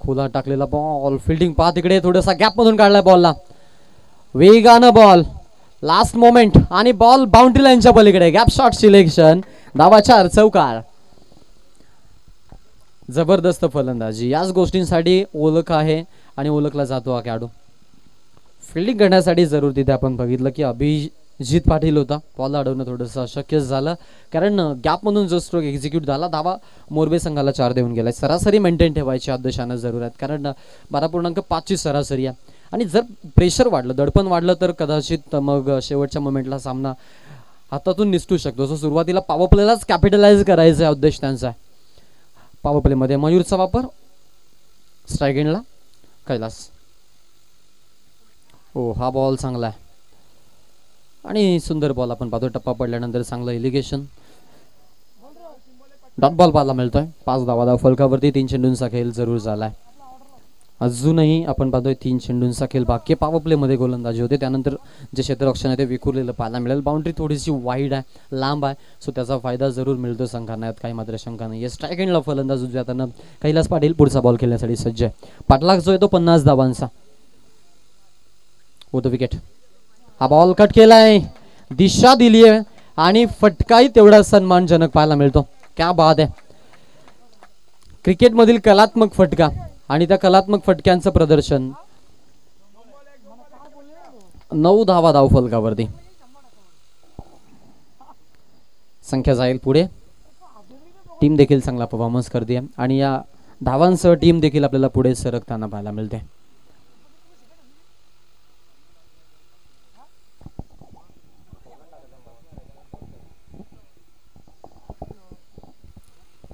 खुला टाकलेला बॉल. फिल्डिंग पाहा तिकडे, थोडासा गॅप मधून काढलाय बॉलला. वेगानं बॉल, लास्ट मोमेंट आणि बॉल बाउंड्री लाईनच्या पलीकडे. गॅप शॉट सिलेक्शन, धावा 4, चौकार. जबरदस्त फलंदाजी, याच गोष्टींसाठी ओळख आहे आणि ओळखला जातो हा खेळाडू. फिल्डिंग करण्यासाठी जरूर तिथे आपण बघितलं की अभिजित पाटील होता. बॉल अडवणं थोडंसं अशक्य झालं, कारण गॅपमधून जो स्ट्रोक एक्झिक्यूट झाला. धावा मोरबे संघाला 4 देऊन गेलाय. सरासरी मेंटेन ठेवायची आदेशानं जरूर आहेत, कारण 12.5 ची सरासरी आहे. आणि जर प्रेशर वाढलं, दडपण वाढलं तर कदाचित मग शेवटच्या मोमेंटला सामना हातातून निसटू शकतो. सो सुरुवातीला पॉवर प्लेलाच कॅपिटलाइज करायचा उद्देश त्यांचा. पॉवर प्ले मध्ये मयूरचा वापर. स्ट्राईक एंडला कैलास. हो, हा बॉल चांगला आहे आणि सुंदर बॉल आपण पाहतो. टप्पा पडल्यानंतर चांगलं इलिगेशन. डॉट बॉल पाहायला मिळतोय. 5 धावा फलकावरती. 3 चेंडूंचा खेळ जरूर झालाय. अजूनही आपण पाहतोय 3 चेंडूंचा खेळ बाकी. पॉवर प्ले मध्ये गोलंदाजी होते, त्यानंतर जे क्षेत्ररक्षण आहे ते विखुरलेलं पाहायला मिळेल. बाउंड्री थोडीशी वाईड आहे, लांब आहे, सो त्याचा फायदा जरूर मिळतो संघांना, यात काही मात्र शंका नाही. स्ट्राईक एंडला फलंदाज उजव्या हातानं कैलास पाटील पुढचा बॉल खेळण्यासाठी सज्ज आहे. पाठलाग जो आहे तो 50 धावांचा होतो. विकेट. हा बॉल कट केलाय, दिशा दिली आहे आणि फटकाही तेवढा सन्मानजनक पाहायला मिळतो. क्या बात आहे. क्रिकेटमधील कलात्मक फटका आणि त्या कलात्मक फटक्यांचं प्रदर्शन. 9 धावा धाव फलकावरती. संख्या जाईल पुढे. टीम देखील चांगला परफॉर्मन्स करते आणि या धावांसह टीम देखील आपल्याला पुढे सरकताना पाहायला मिळते.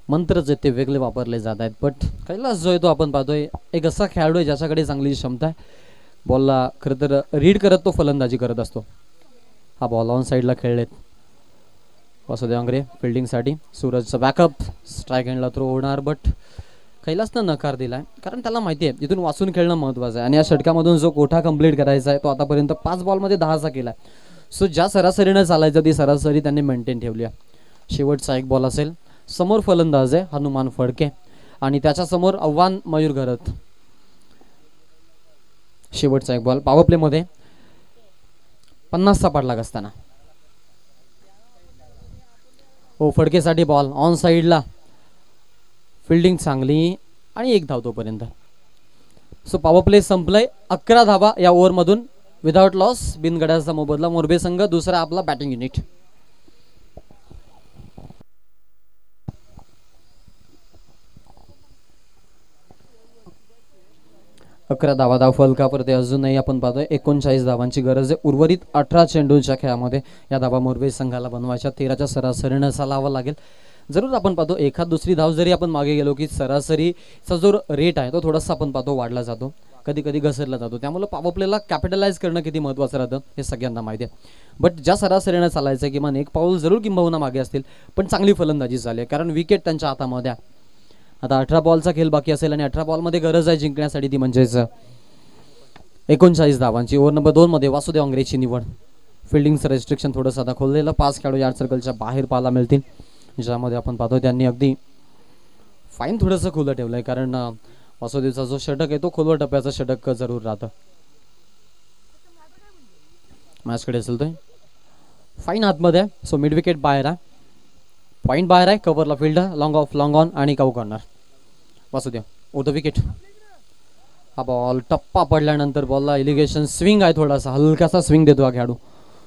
मंत्र जे ते वेगळे वापरले जात आहेत, बट कैलास जो आहे तो आपण पाहतोय एक असा खेळाडू आहे ज्याच्याकडे चांगली क्षमता आहे. बॉलला खरं तर रीड करत तो फलंदाजी करत असतो. हा बॉल ऑन साईडला खेळलेत वासुदेव आंग्रे फिल्डिंगसाठी. सूरजचा बॅकअप स्ट्राईक हँडला थ्रो होणार, बट कैलासनं नकार दिलाय कारण त्याला माहिती आहे इथून वाचून खेळणं महत्त्वाचं आहे आणि या षटकामधून जो कोठा कंप्लीट करायचा आहे तो आतापर्यंत 5 बॉलमध्ये 10चा केला. सो ज्या सरासरीनं चालायचं ती सरासरी त्यांनी मेंटेन ठेवली आहे. शेवटचा एक बॉल असेल. समोर फलंदाज आहे हनुमान फडके आणि त्याच्या समोर आव्हान मयूर घरत. शेवटचा एक बॉल पॉवर प्ले मध्ये 50चा पाठलाग असताना फडकेसाठी बॉल ऑन साईडला. फिल्डिंग चांगली आणि 1 धाव तोपर्यंत. सो पॉवर प्ले संपलंय. 11 धावा या ओव्हरमधून विदाउट लॉस. बिनगड्याचा मोबदला मोरबे संघ. दुसरा आपला बॅटिंग युनिट. अकरा धावा फलकावरती अजूनही आपण पाहतोय 39 धावांची गरज आहे. उर्वरित 18 चेंडूंच्या खेळामध्ये या धावा मोरबे संघाला बनवायच्या. 13च्या सरासरीनं चालावं लागेल. जरूर आपण पाहतो एखाद दुसरी धाव जरी आपण मागे गेलो की सरासरीचा जो रेट आहे तो थोडासा आपण पाहतो वाढला जातो, कधी कधी घसरला जातो. त्यामुळे पॉवर प्लेला कॅपिटलाइज करणं किती महत्त्वाचं राहतं हे सगळ्यांना माहिती आहे. बट ज्या सरासरीनं चालायचं किमान 1 पाऊल जरूर किंबहुना मागे असतील, पण चांगली फलंदाजी झाली कारण विकेट त्यांच्या हातामध्ये. आता 18 बॉलचा खेळ बाकी असेल आणि 18 बॉलमध्ये गरज आहे जिंकण्यासाठी ती म्हणजेच 39 धावांची. ओव्हर नंबर 2 मध्ये वासुदेव आंग्रेची निवड. फिल्डिंगचं रेस्ट्रिक्शन थोडंसं आता खोललेलं. 5 खेळाडू यार्ड सर्कलच्या बाहेर पाहायला मिळतील, ज्यामध्ये आपण पाहतो त्यांनी अगदी फाईन थोडंसं खुलं ठेवलंय कारण वासुदेवचा जो षटक आहे तो खोलवर टप्प्याचा षटक जरूर राहतं. मॅचकडे चलतोय फाईन आतमध्ये. सो मिड विकेट बाहेर आहे. पॉइंट बाहेर आहे. कव्हरला field long off long on आणि cow corner. Vasudev over the wicket. हा बॉल टप्पा पडल्यानंतर बॉलला इलिगेशन स्विंग आहे, थोडासा हलकासा स्विंग देतो हा खेळाडू.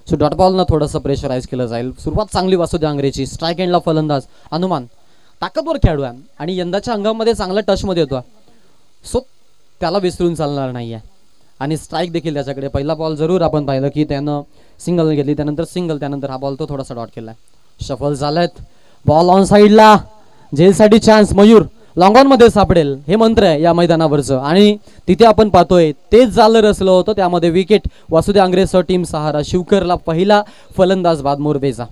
सो डॉट बॉलनं थोडंसं प्रेशराईज केलं जाईल. सुरुवात चांगली वासुदेव आंग्रेची. स्ट्राईक एंडला फलंदाज हनुमान ताकदवर खेळाडू आहे आणि यंदाच्या अंगामध्ये चांगला टचमध्ये येतो. सो त्याला विसरून चालणार नाही आहे आणि स्ट्राईक देखील त्याच्याकडे. पहिला बॉल जरूर आपण पाहिलं की त्यानं सिंगल घेतली, त्यानंतर सिंगल, त्यानंतर हा बॉल तो थोडासा डॉट केला. शफल झालायत. बॉल ऑन साईडला. झेलसाठी चान्स. मयूर लॉंग ऑन मध्ये सापडेल हे मंत्र आहे या मैदानावरचं आणि तिथे आपण पाहतोय तेच झालं रचलं होतं. त्यामध्ये विकेट वासुदेव आंग्रेसह टीम सहारा. शिवकरला पहिला फलंदाज बाद मोरबेचा.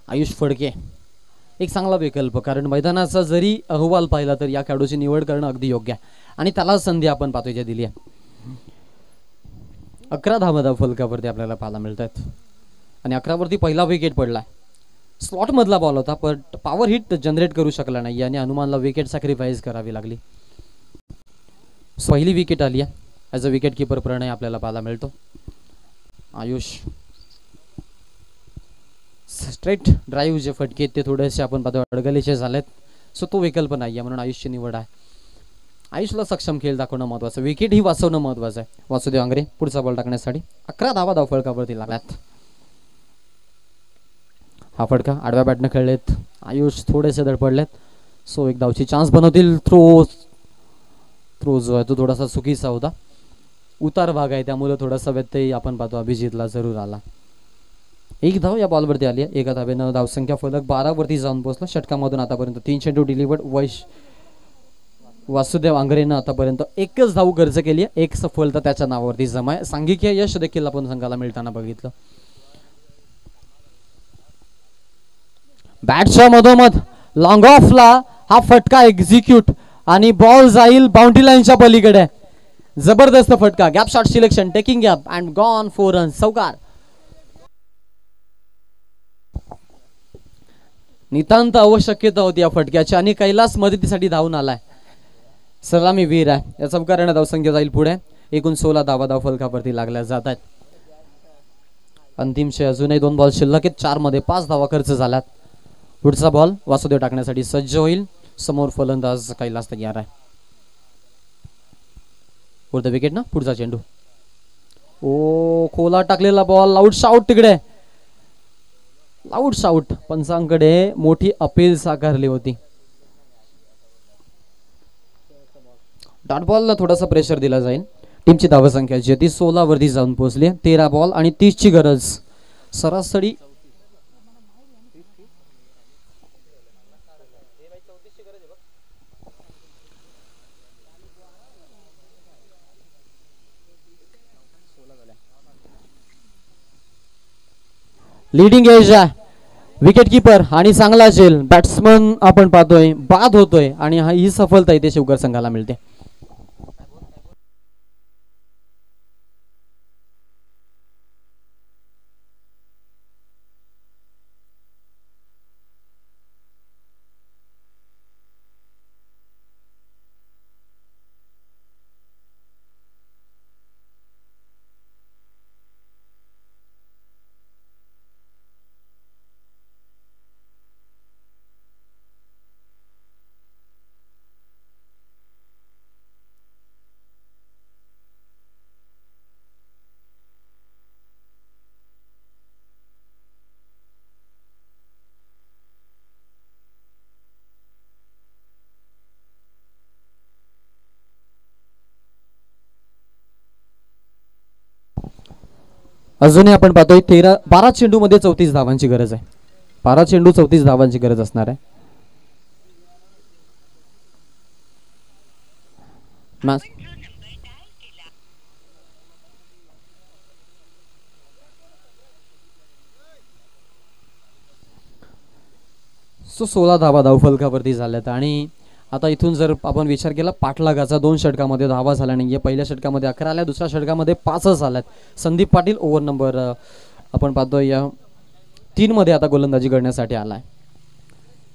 आयुष फडके एक चांगला विकल्प कारण मैदानाचा जरी अहवाल पाहिला तर या खेळाडूची निवड करणं अगदी योग्य आहे आणि त्याला संधी आपण पाहतोय ज्या दिली आहे. 11 धावा फलकावरती आपल्याला पाहायला मिळतात आणि 11वरती पहिला विकेट पडला. स्लॉट मधला बॉल होता पण पॉवर हिट जनरेट करू शकला नाही आणि हनुमानला विकेट सॅक्रिफाईस करावी लागली. पहिली विकेट आली आहे. ॲज अ विकेट किपर प्रणय आपल्याला पाहायला मिळतो. आयुष स्ट्रेट ड्राईव्ह जे फटके ते थोडेसे आपण पाहतो अडगलीचे झालेत. सो तो विकल्प नाही आहे म्हणून आयुषची निवड आहे. आयुषला सक्षम खेळ दाखवणं महत्वाचं, विकेट ही वाचवणं महत्वाचं आहे. वासुदेव आंग्रे पुढचा बॉल टाकण्यासाठी 11 धावा धावफलकावरती लागल्यात. हा फटका आडव्या बॅटनं खेळलेत. आयुष थोडेसे धडपडलेत. सो एक धावची चान्स बनवतील. थ्रो जो आहे तो थोडासा चुकीचा होता. उतार भाग आहे त्यामुळे थोडासा व्यत्यय आपण पाहतो अभिजितला जरूर आला. 1 धाव या बॉलवरती आली आहे. 1 धावेनं धावसंख्या फलक 12 वरती जाऊन पोहोचला. षटकामधून आतापर्यंत 3 चेंडू डिलिव्हर्ड. वासुदेव आंग्रेनं आतापर्यंत 1च धाव खर्च केली आहे. 1 सफलता त्याच्या नावावरती जमा आहे. सांघिकीय यश देखील आपण संघाला मिळताना बघितलं. बॅटच्या मधोमध लॉंग ऑफला हा फटका एक्झिक्यूट आणि बॉल जाईल बाउंड्री लाईनच्या पलीकडे. जबरदस्त फटका. Gap shot selection, taking gap and gone 4 runs. चौकार. नितांत आवश्यकता होती या फटक्याची आणि कैलास मदतीसाठी धावून आलाय. सलामी वीर आहे. या चौकाराने धावसंख्या जाईल पुढे. एकूण 16 धावा धावफलकावरती लागल्या जात आहेत. अंतिमशे अजूनही 2 बॉल शिल्लक आहेत. 4 मध्ये 5 धावा खर्च झाल्यात. पुढचा बॉल वासुदेव टाकण्यासाठी सज्ज होईल. समोर फलंदाज कैलास तयार आहे. पुढचा विकेट ना, पुढचा चेंडू. ओ खोला टाकलेला बॉल, आउट शाउट तिकडे, आउट शाउट. पंचांकडे मोठी अपील साकारली होती. डॉट बॉलला थोडासा प्रेशर दिला जाईल. टीमची धावसंख्या जी ती 16 वरती जाऊन पोहोचली. 13 बॉल आणि 30 ची गरज. सरासरी लीडिंग एज आहे. विकेट किपर आणि चांगला झेल बॅट्समन आपण पाहतोय बाद होतोय आणि ही सफलता इथे शिवकर संघाला मिळते. अजूनही आपण पाहतोय 12 चेंडू मध्ये 34 धावांची गरज आहे. 12 चेंडू 34 धावांची गरज असणार आहे. सो 16 धावा धावफलकावरती झाल्यात आणि आता इथून जर आपण विचार केला पाठलागाचा 2 षटकामध्ये धावा झाल्या नाहीये. पहिल्या षटकामध्ये 11 आल्या, दुसऱ्या षटकामध्ये 5 झाल्यात. संदीप पाटील ओव्हर नंबर आपण पाहतोय या 3 मध्ये आता गोलंदाजी करण्यासाठी आलाय.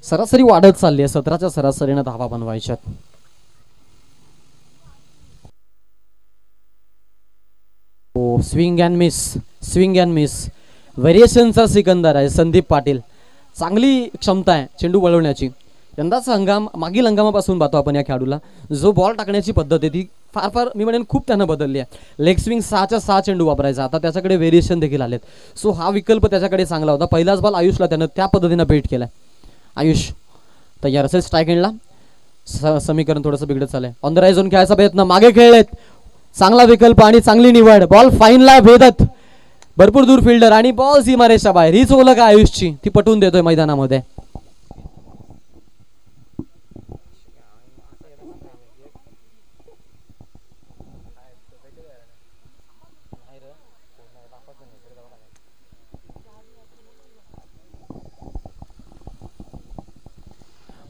सरासरी वाढत चालली आहे. 17च्या सरासरीने धावा बनवायच्यात. Oh swing and miss, swing and miss. व्हेरिएशनचा सिकंदर आहे संदीप पाटील. चांगली क्षमता आहे चेंडू वळवण्याची. यंदाचा हंगाम मागील हंगामापासून पाहतो आपण या खेळाडूला. जो बॉल टाकण्याची पद्धत आहे ती फार मी म्हणेन खूप त्यानं बदलली आहे. लेग स्विंग 6च्या 6 चेंडू वापरायचा. आता त्याच्याकडे व्हेरिएशन देखील आलेत. सो हा विकल्प त्याच्याकडे चांगला होता. पहिलाच बॉल आयुषला त्यानं त्या पद्धतीनं भेट केलाय. आयुष तयार असेल स्ट्राईक एंडला. समीकरण थोडंसं बिघडत चाललंय. ऑन द राईट झोन खेळायचा प्रयत्न, मागे खेळलेत. चांगला विकल्प आणि चांगली निवड. बॉल फाईनला भेदत भरपूर दूर फिल्डर आणि बॉल सीमारेषा बाहेर. हीच ओळख आहे आयुषची, ती पटवून देतोय मैदानामध्ये.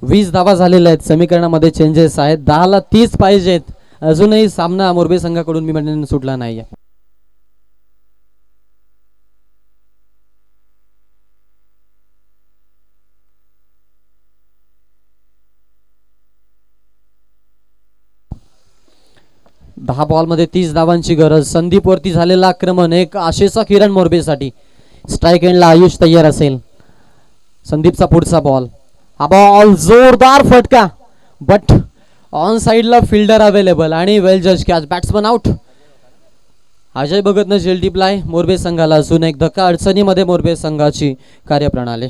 वीस धावा झालेल्या आहेत. समीकरणामध्ये चेंजेस आहेत. 10ला 30 पाहिजेत. अजूनही सामना मोरबी संघाकडून मी म्हणेन सुटला नाहीये. दहा बॉल मध्ये 30 धावांची गरज. संदीप वरती झालेला आक्रमण, एक आशेचा किरण मोरबीसाठी. स्ट्राईक एंडला आयुष तयार असेल. संदीपचा पुढचा बॉल. हा बॉल जोरदार फटका, बट ऑन साइडला फिल्डर अवेलेबल आणि वेल जज कॅच. Batsman out. अजय भगतनं जेल टिपलाय मोरबी संघाला. अजून एक धक्का अडचणीमध्ये मोरबी संघाची कार्यप्रणाली.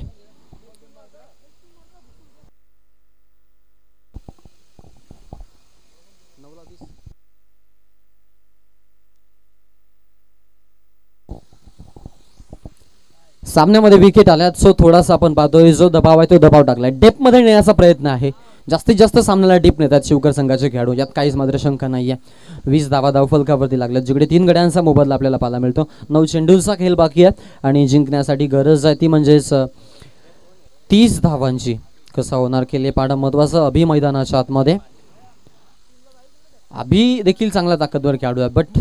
सामन्यामध्ये विकेट आल्यात. सो थोडासा आपण पाहतोय जो दबाव आहे तो दबाव टाकलाय. डेप मध्ये नेण्याचा प्रयत्न आहे. जास्तीत जास्त सामन्याला डीप नेतात शिवकर संघाचे खेळाडू, यात काहीच मात्र शंका नाहीये. 20 धावा धावफलकावरती लागल्यात, जिकडे 3 गड्यांचा मोबदला आपल्याला पाहायला मिळतो. 9 चेंडूंचा खेळ बाकी आहे आणि जिंकण्यासाठी गरज आहे ती म्हणजेच 30 धावांची. कसा होणार केले पाडा महत्वाचं. अभि मैदानाच्या आतमध्ये. अभि देखील चांगला ताकदवर खेळाडू आहे, बट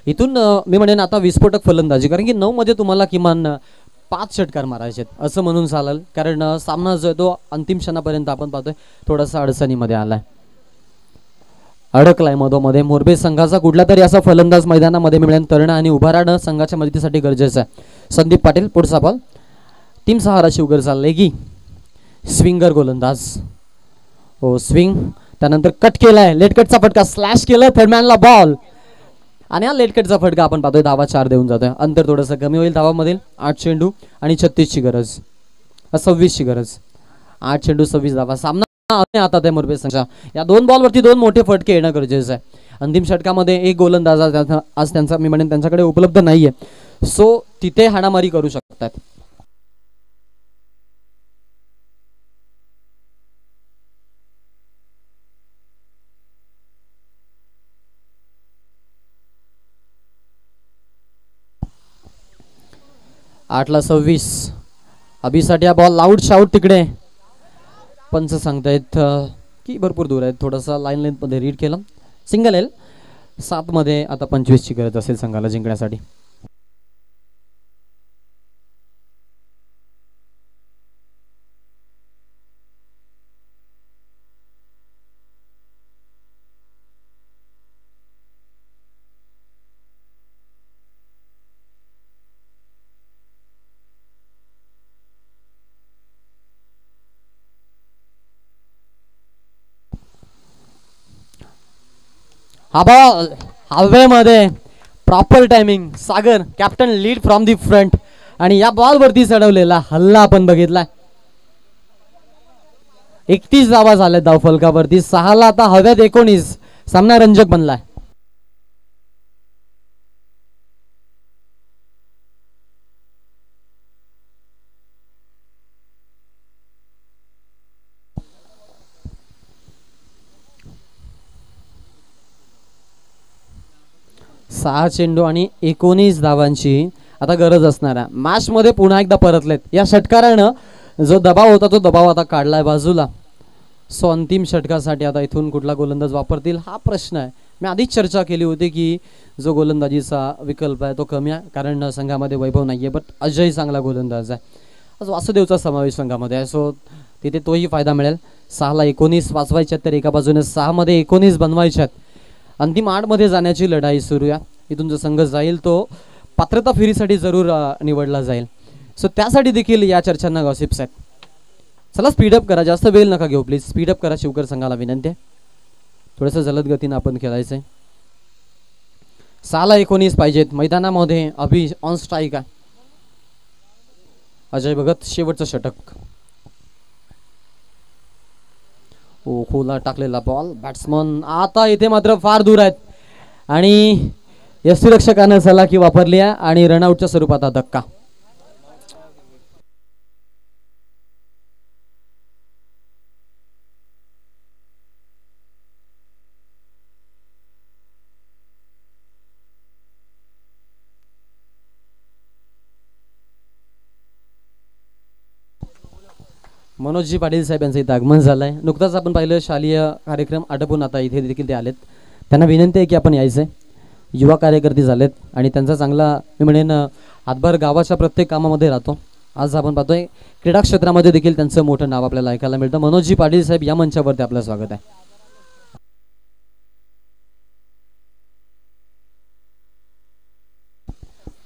इथून मी म्हणेन आता विस्फोटक फलंदाजी, कारण की 9 मध्ये तुम्हाला किमान 5 षटकार मारायचे असं म्हणून चालेल. कारण सामना जो आहे तो अंतिम क्षणापर्यंत आपण पाहतोय थोडासा अडचणीमध्ये आलाय, अडकलाय मधोमध्ये. मोरबी संघाचा कुठला तरी असा फलंदाज मैदानामध्ये मिळेल तरणं आणि उभा राहणं संघाच्या मदतीसाठी गरजेचं आहे. संदीप पाटील पुढचा बॉल. टीम सहारा शिवगरचा लेगी. स्विंगर गोलंदाज. हो स्विंग, त्यानंतर कट केलाय, लेट कटचा फटका, स्लॅश केलं, थर्डमॅनला बॉल आणि हा लेट कटचा फटका आपण पाहतोय. धावा 4 देऊन जातोय, अंतर थोडंसं कमी होईल धावामधील. 8 चेंडू आणि 36ची गरज, 26ची गरज. 8 चेंडू 26 धावा. सामना आता त्या मुरबे संघाच्या या 2 बॉलवरती 2 मोठे फटके येणं गरजेचं आहे. अंतिम षटकामध्ये एक गोलंदाज आज त्यांचा मी म्हणेन त्यांच्याकडे उपलब्ध नाहीये, सो तिथे हाणामारी करू शकतात. आठला 26. अभिसाठी हा बॉल आउट शाउट तिकडे पंच सांगतायत की भरपूर दूर आहेत. थोडासा लाईन लेंथ मध्ये रीड केलं, सिंगल एल. 7 मध्ये आता 25ची गरज असेल संघाला जिंकण्यासाठी. हा बॉल हवेमध्ये, proper timing. Sagar captain lead from the front आणि या बॉल वरती चढवलेला हल्ला आपण बघितलाय. 31 धावा झाल्या धावफलकावरती, 6ला आता हव्यात 19. सामना रंजक बनलाय. सहा चेंडू आणि 19 धावांची आता गरज असणार आहे. मॅच मध्ये पुन्हा एकदा परतलेत या षटकारानं. जो दबाव होता तो दबाव आता काढलाय बाजूला. सो अंतिम षटकासाठी आता इथून कुठला गोलंदाज वापरतील हा प्रश्न आहे. मी आधीच चर्चा केली होती की जो गोलंदाजीचा विकल्प आहे तो कमी आहे, कारण संघामध्ये वैभव नाहीये, बट अजय चांगला गोलंदाज आहे. आज वासुदेवचा समावेश संघामध्ये आहे, सो तिथे तोही फायदा मिळेल. 6ला 19 वाचवायच्यात, तर एका बाजूने 6 मध्ये 19 बनवायच्यात. अंतिम 8 मध्ये जाण्याची लढाई सुरू आहे. इथून जो संघ जाईल तो पात्रता फेरीसाठी जरूर निवडला जाईल. सो त्यासाठी देखील या चर्चांना गॉसिप्स आहेत. चला स्पीडअप करा, जास्त वेळ नका घेऊ प्लीज. स्पीडअप करा, शिवकर संघाला विनंती आहे. थोडंसं जलद गतीनं आपण खेळायचंय. 6ला 19 पाहिजेत. मैदानामध्ये अभि ऑन स्ट्राईक आहे. अजय भगत शेवटचं षटक. खोला टाकलेला बॉल, बॅट्समन आता इथे मात्र फार दूर आहेत आणि यष्टीरक्षकानं सलाखी वापरली आहे आणि रनआउटच्या स्वरूपात धक्का. मनोजजी पाटील साहेब यांचं इथं आगमन झालंय. नुकताच आपण पाहिलं शालेय कार्यक्रम आटोपून आता इथे देखील ते आलेत. त्यांना विनंती आहे की आपण यायचंय. युवा कार्यकर्ते झालेत आणि त्यांचा चांगला मी म्हणेन हातभार गावाच्या प्रत्येक कामामध्ये राहतो. आज आपण पाहतोय क्रीडा क्षेत्रामध्ये देखील त्यांचं मोठं नाव आपल्याला ऐकायला मिळतं. मनोजजी पाटील साहेब या मंचावरती आपलं स्वागत आहे.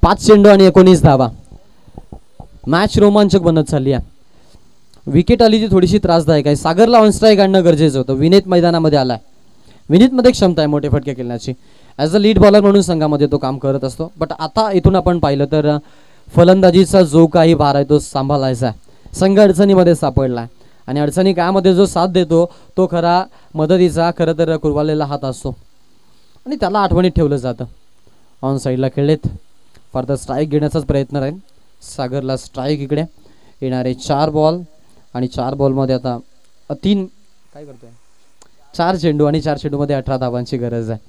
पाच चेंडू आणि 19 धावा. मॅच रोमांचक बनत चालली आहे. विकेट आली ती थोडीशी त्रासदायक आहे. सागरला ऑन स्ट्राईक आणणं गरजेचं होतं. विनीत मैदानामध्ये आलाय. विनीतमध्ये क्षमता आहे मोठे फटके खेळण्याची. ॲज अ लीड बॉलर म्हणून संघामध्ये तो काम करत असतो. बट आता इथून आपण पाहिलं तर फलंदाजीचा जो काही भार आहे तो सांभाळायचा आहे. संघ अडचणीमध्ये सापडला आहे आणि अडचणी काळामध्ये जो साथ देतो तो खरा मदतीचा खरं तर कुरवालेला हात असतो आणि त्याला आठवणीत ठेवलं जातं. ऑन साईडला खेळलेत. फार स्ट्राईक घेण्याचाच प्रयत्न राहील. सागरला स्ट्राईक इकडे येणारे 4 बॉल आणि 4 बॉलमध्ये आता 3 काय करतोय 4 चेंडू आणि 4 चेंडूमध्ये 18 धावांची गरज आहे.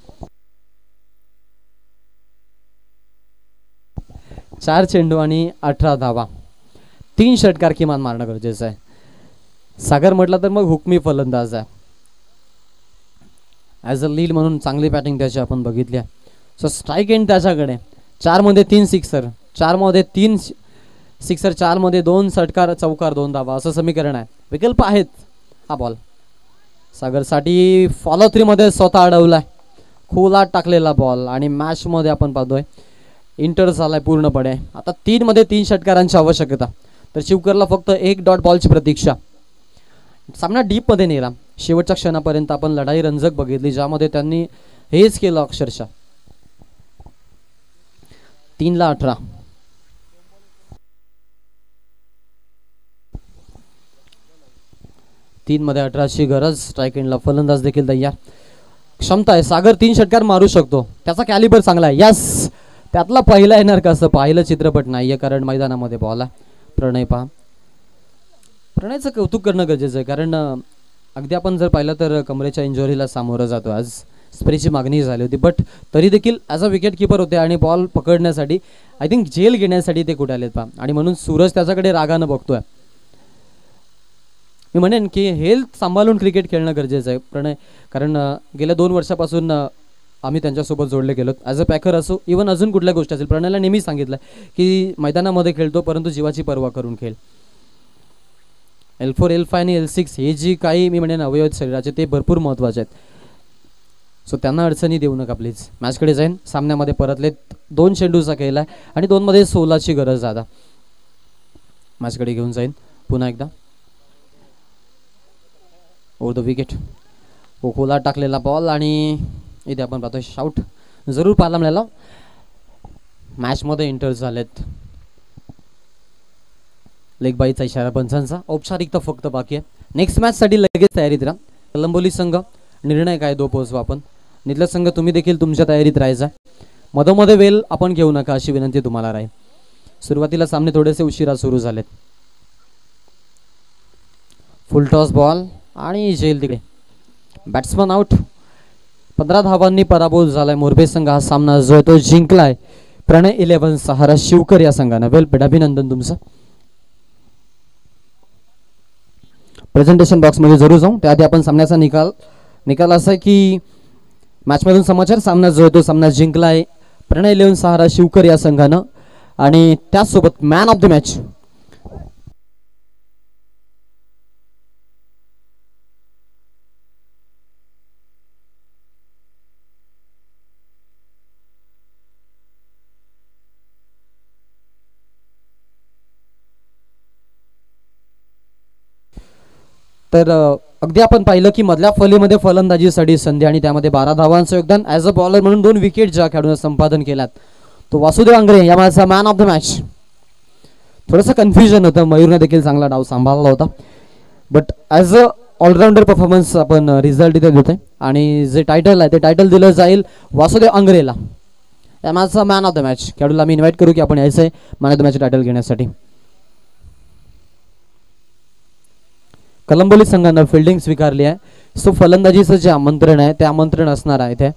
4 चेंडू आणि 18 धावा. 3 षटकार किमान मारणं गरजेचं आहे. सागर म्हटलं तर मग हुकमी फलंदाज आहे. ॲज अ लीड म्हणून चांगली बॅटिंग त्याची आपण बघितली आहे. सो स्ट्राईक एंड त्याच्याकडे. 4 मध्ये 3 सिक्सर, 4 मध्ये 3 सिक्सर, 4 मध्ये 2 षटकार, चौकार, 2 धावा असं समीकरण आहे. विकल्प आहेत. हा बॉल सागरसाठी फॉलो 3 मध्ये स्वतः अडवलाय. खोलात टाकलेला बॉल आणि मॅच मध्ये आपण पाहतोय इंटर झालाय पूर्णपणे. आता 3 मध्ये 3 षटकारांची आवश्यकता. तर शिवकरला फक्त 1 डॉट बॉलची प्रतीक्षा. सामना डीप मध्ये नेला. शेवटच्या क्षणापर्यंत आपण लढाई रंजक बघितली, ज्यामध्ये त्यांनी हेच केलं अक्षरशः. 3-18. तीन मध्ये 18ची गरज. स्ट्राईक एंडला फलंदाज देखील तयार. क्षमता आहे सागर, 3 षटकार मारू शकतो, त्याचा कॅलिबर चांगला आहे. यस, त्यातला पहिला येणार कसं पाहिलं चित्रपट नाहीये, कारण मैदानामध्ये बॉल आहे. प्रणय पहा, प्रणयचं कौतुक करणं गरजेचं आहे, कारण अगदी आपण जर पाहिलं तर कमरेच्या इंजुरीला सामोरं जातो. आज स्प्रेची मागणी झाली होती, बट तरी देखील ॲज अ विकेट किपर होते आणि बॉल पकडण्यासाठी आय थिंक झेल घेण्यासाठी ते कुठे आलेत पहा. आणि म्हणून सूरज त्याच्याकडे रागानं बघतोय. मी म्हणेन की हेल्थ सांभाळून क्रिकेट खेळणं गरजेचं आहे प्रणय, कारण गेल्या 2 वर्षापासून आम्ही त्यांच्यासोबत जोडले गेलो. ॲज अ पॅकर असो, इव्हन अजून कुठल्या गोष्टी असेल, प्रणयला नेहमी सांगितलं की मैदानामध्ये खेळतो परंतु जीवाची पर्वा करून खेळ. L4, L5 आणि L6 हे जी काही मी म्हणेन अवयव शरीराचे ते भरपूर महत्त्वाचे आहेत. सो त्यांना अडचणी देऊ नका प्लीज. मॅचकडे जाईन. सामन्यामध्ये परतले 2 चेंडूचा खेळ आहे आणि 2 मध्ये 16ची गरज आता. मॅचकडे घेऊन जाईन पुन्हा एकदा. Over the wicket. खोला टाकलेला बॉल आणि इथे आपण पाहतोय शाउट जरूर पाहायला मिळाला. मॅचमध्ये एंटर झालेत. लेग बाईचा इशारा पंचांचा. औपचारिकता फक्त बाकी आहे. नेक्स्ट मॅचसाठी लगेच तयारीत राहा. कलंबोली संघ निर्णय काय दो पोहोचवा आपण. निधला संघ तुम्ही देखील तुमच्या तयारीत राहायचा. मधोमध्ये वेल आपण घेऊ नका अशी विनंती तुम्हाला राहील. सुरुवातीला सामने थोडेसे उशिरा सुरू झालेत. फुल टॉस बॉल आणि जेल तिकडे. Batsman out. 15 धावांनी पराभूत झालाय मोरबे संघ. हा सामना जो आहे तो जिंकलाय प्रणय 11 सहारा शिवकर या संघानं. वेल पेड अभिनंदन तुमचं. प्रेझेंटेशन बॉक्समध्ये जरूर जाऊ. त्याआधी आपण सामन्याचा निकाल असा आहे की मॅचमधून समाचार. सामना जो आहे तो सामना जिंकलाय प्रणय 11 सहारा शिवकर या संघानं आणि त्याचसोबत मॅन ऑफ द मॅच तर अगदी आपण पाहिलं की मधल्या फलीमध्ये फलंदाजीसाठी संधी आणि त्यामध्ये 12 धावांचं योगदान. ॲज अ बॉलर म्हणून 2 विकेट ज्या खेळाडूने संपादन केल्यात तो वासुदेव आंग्रे या मॅचचा मॅन ऑफ द मॅच. थोडंसं कन्फ्युजन होतं. मयूरने देखील चांगला डाव सांभाळला होता, but as a all-rounder performance आपण रिझल्ट इथे देतोय आणि जे टायटल आहे ते टायटल दिलं जाईल वासुदेव आंग्रेला या मॅचचा मॅन ऑफ द मॅच. खेळाडूला मी इन्व्हाइट करू की आपण यायचं आहे man of the match title घेण्यासाठी. कलंबोली संघानं फिल्डिंग स्वीकारली आहे. सो फलंदाजीचं जे आमंत्रण आहे ते आमंत्रण असणार आहे इथे.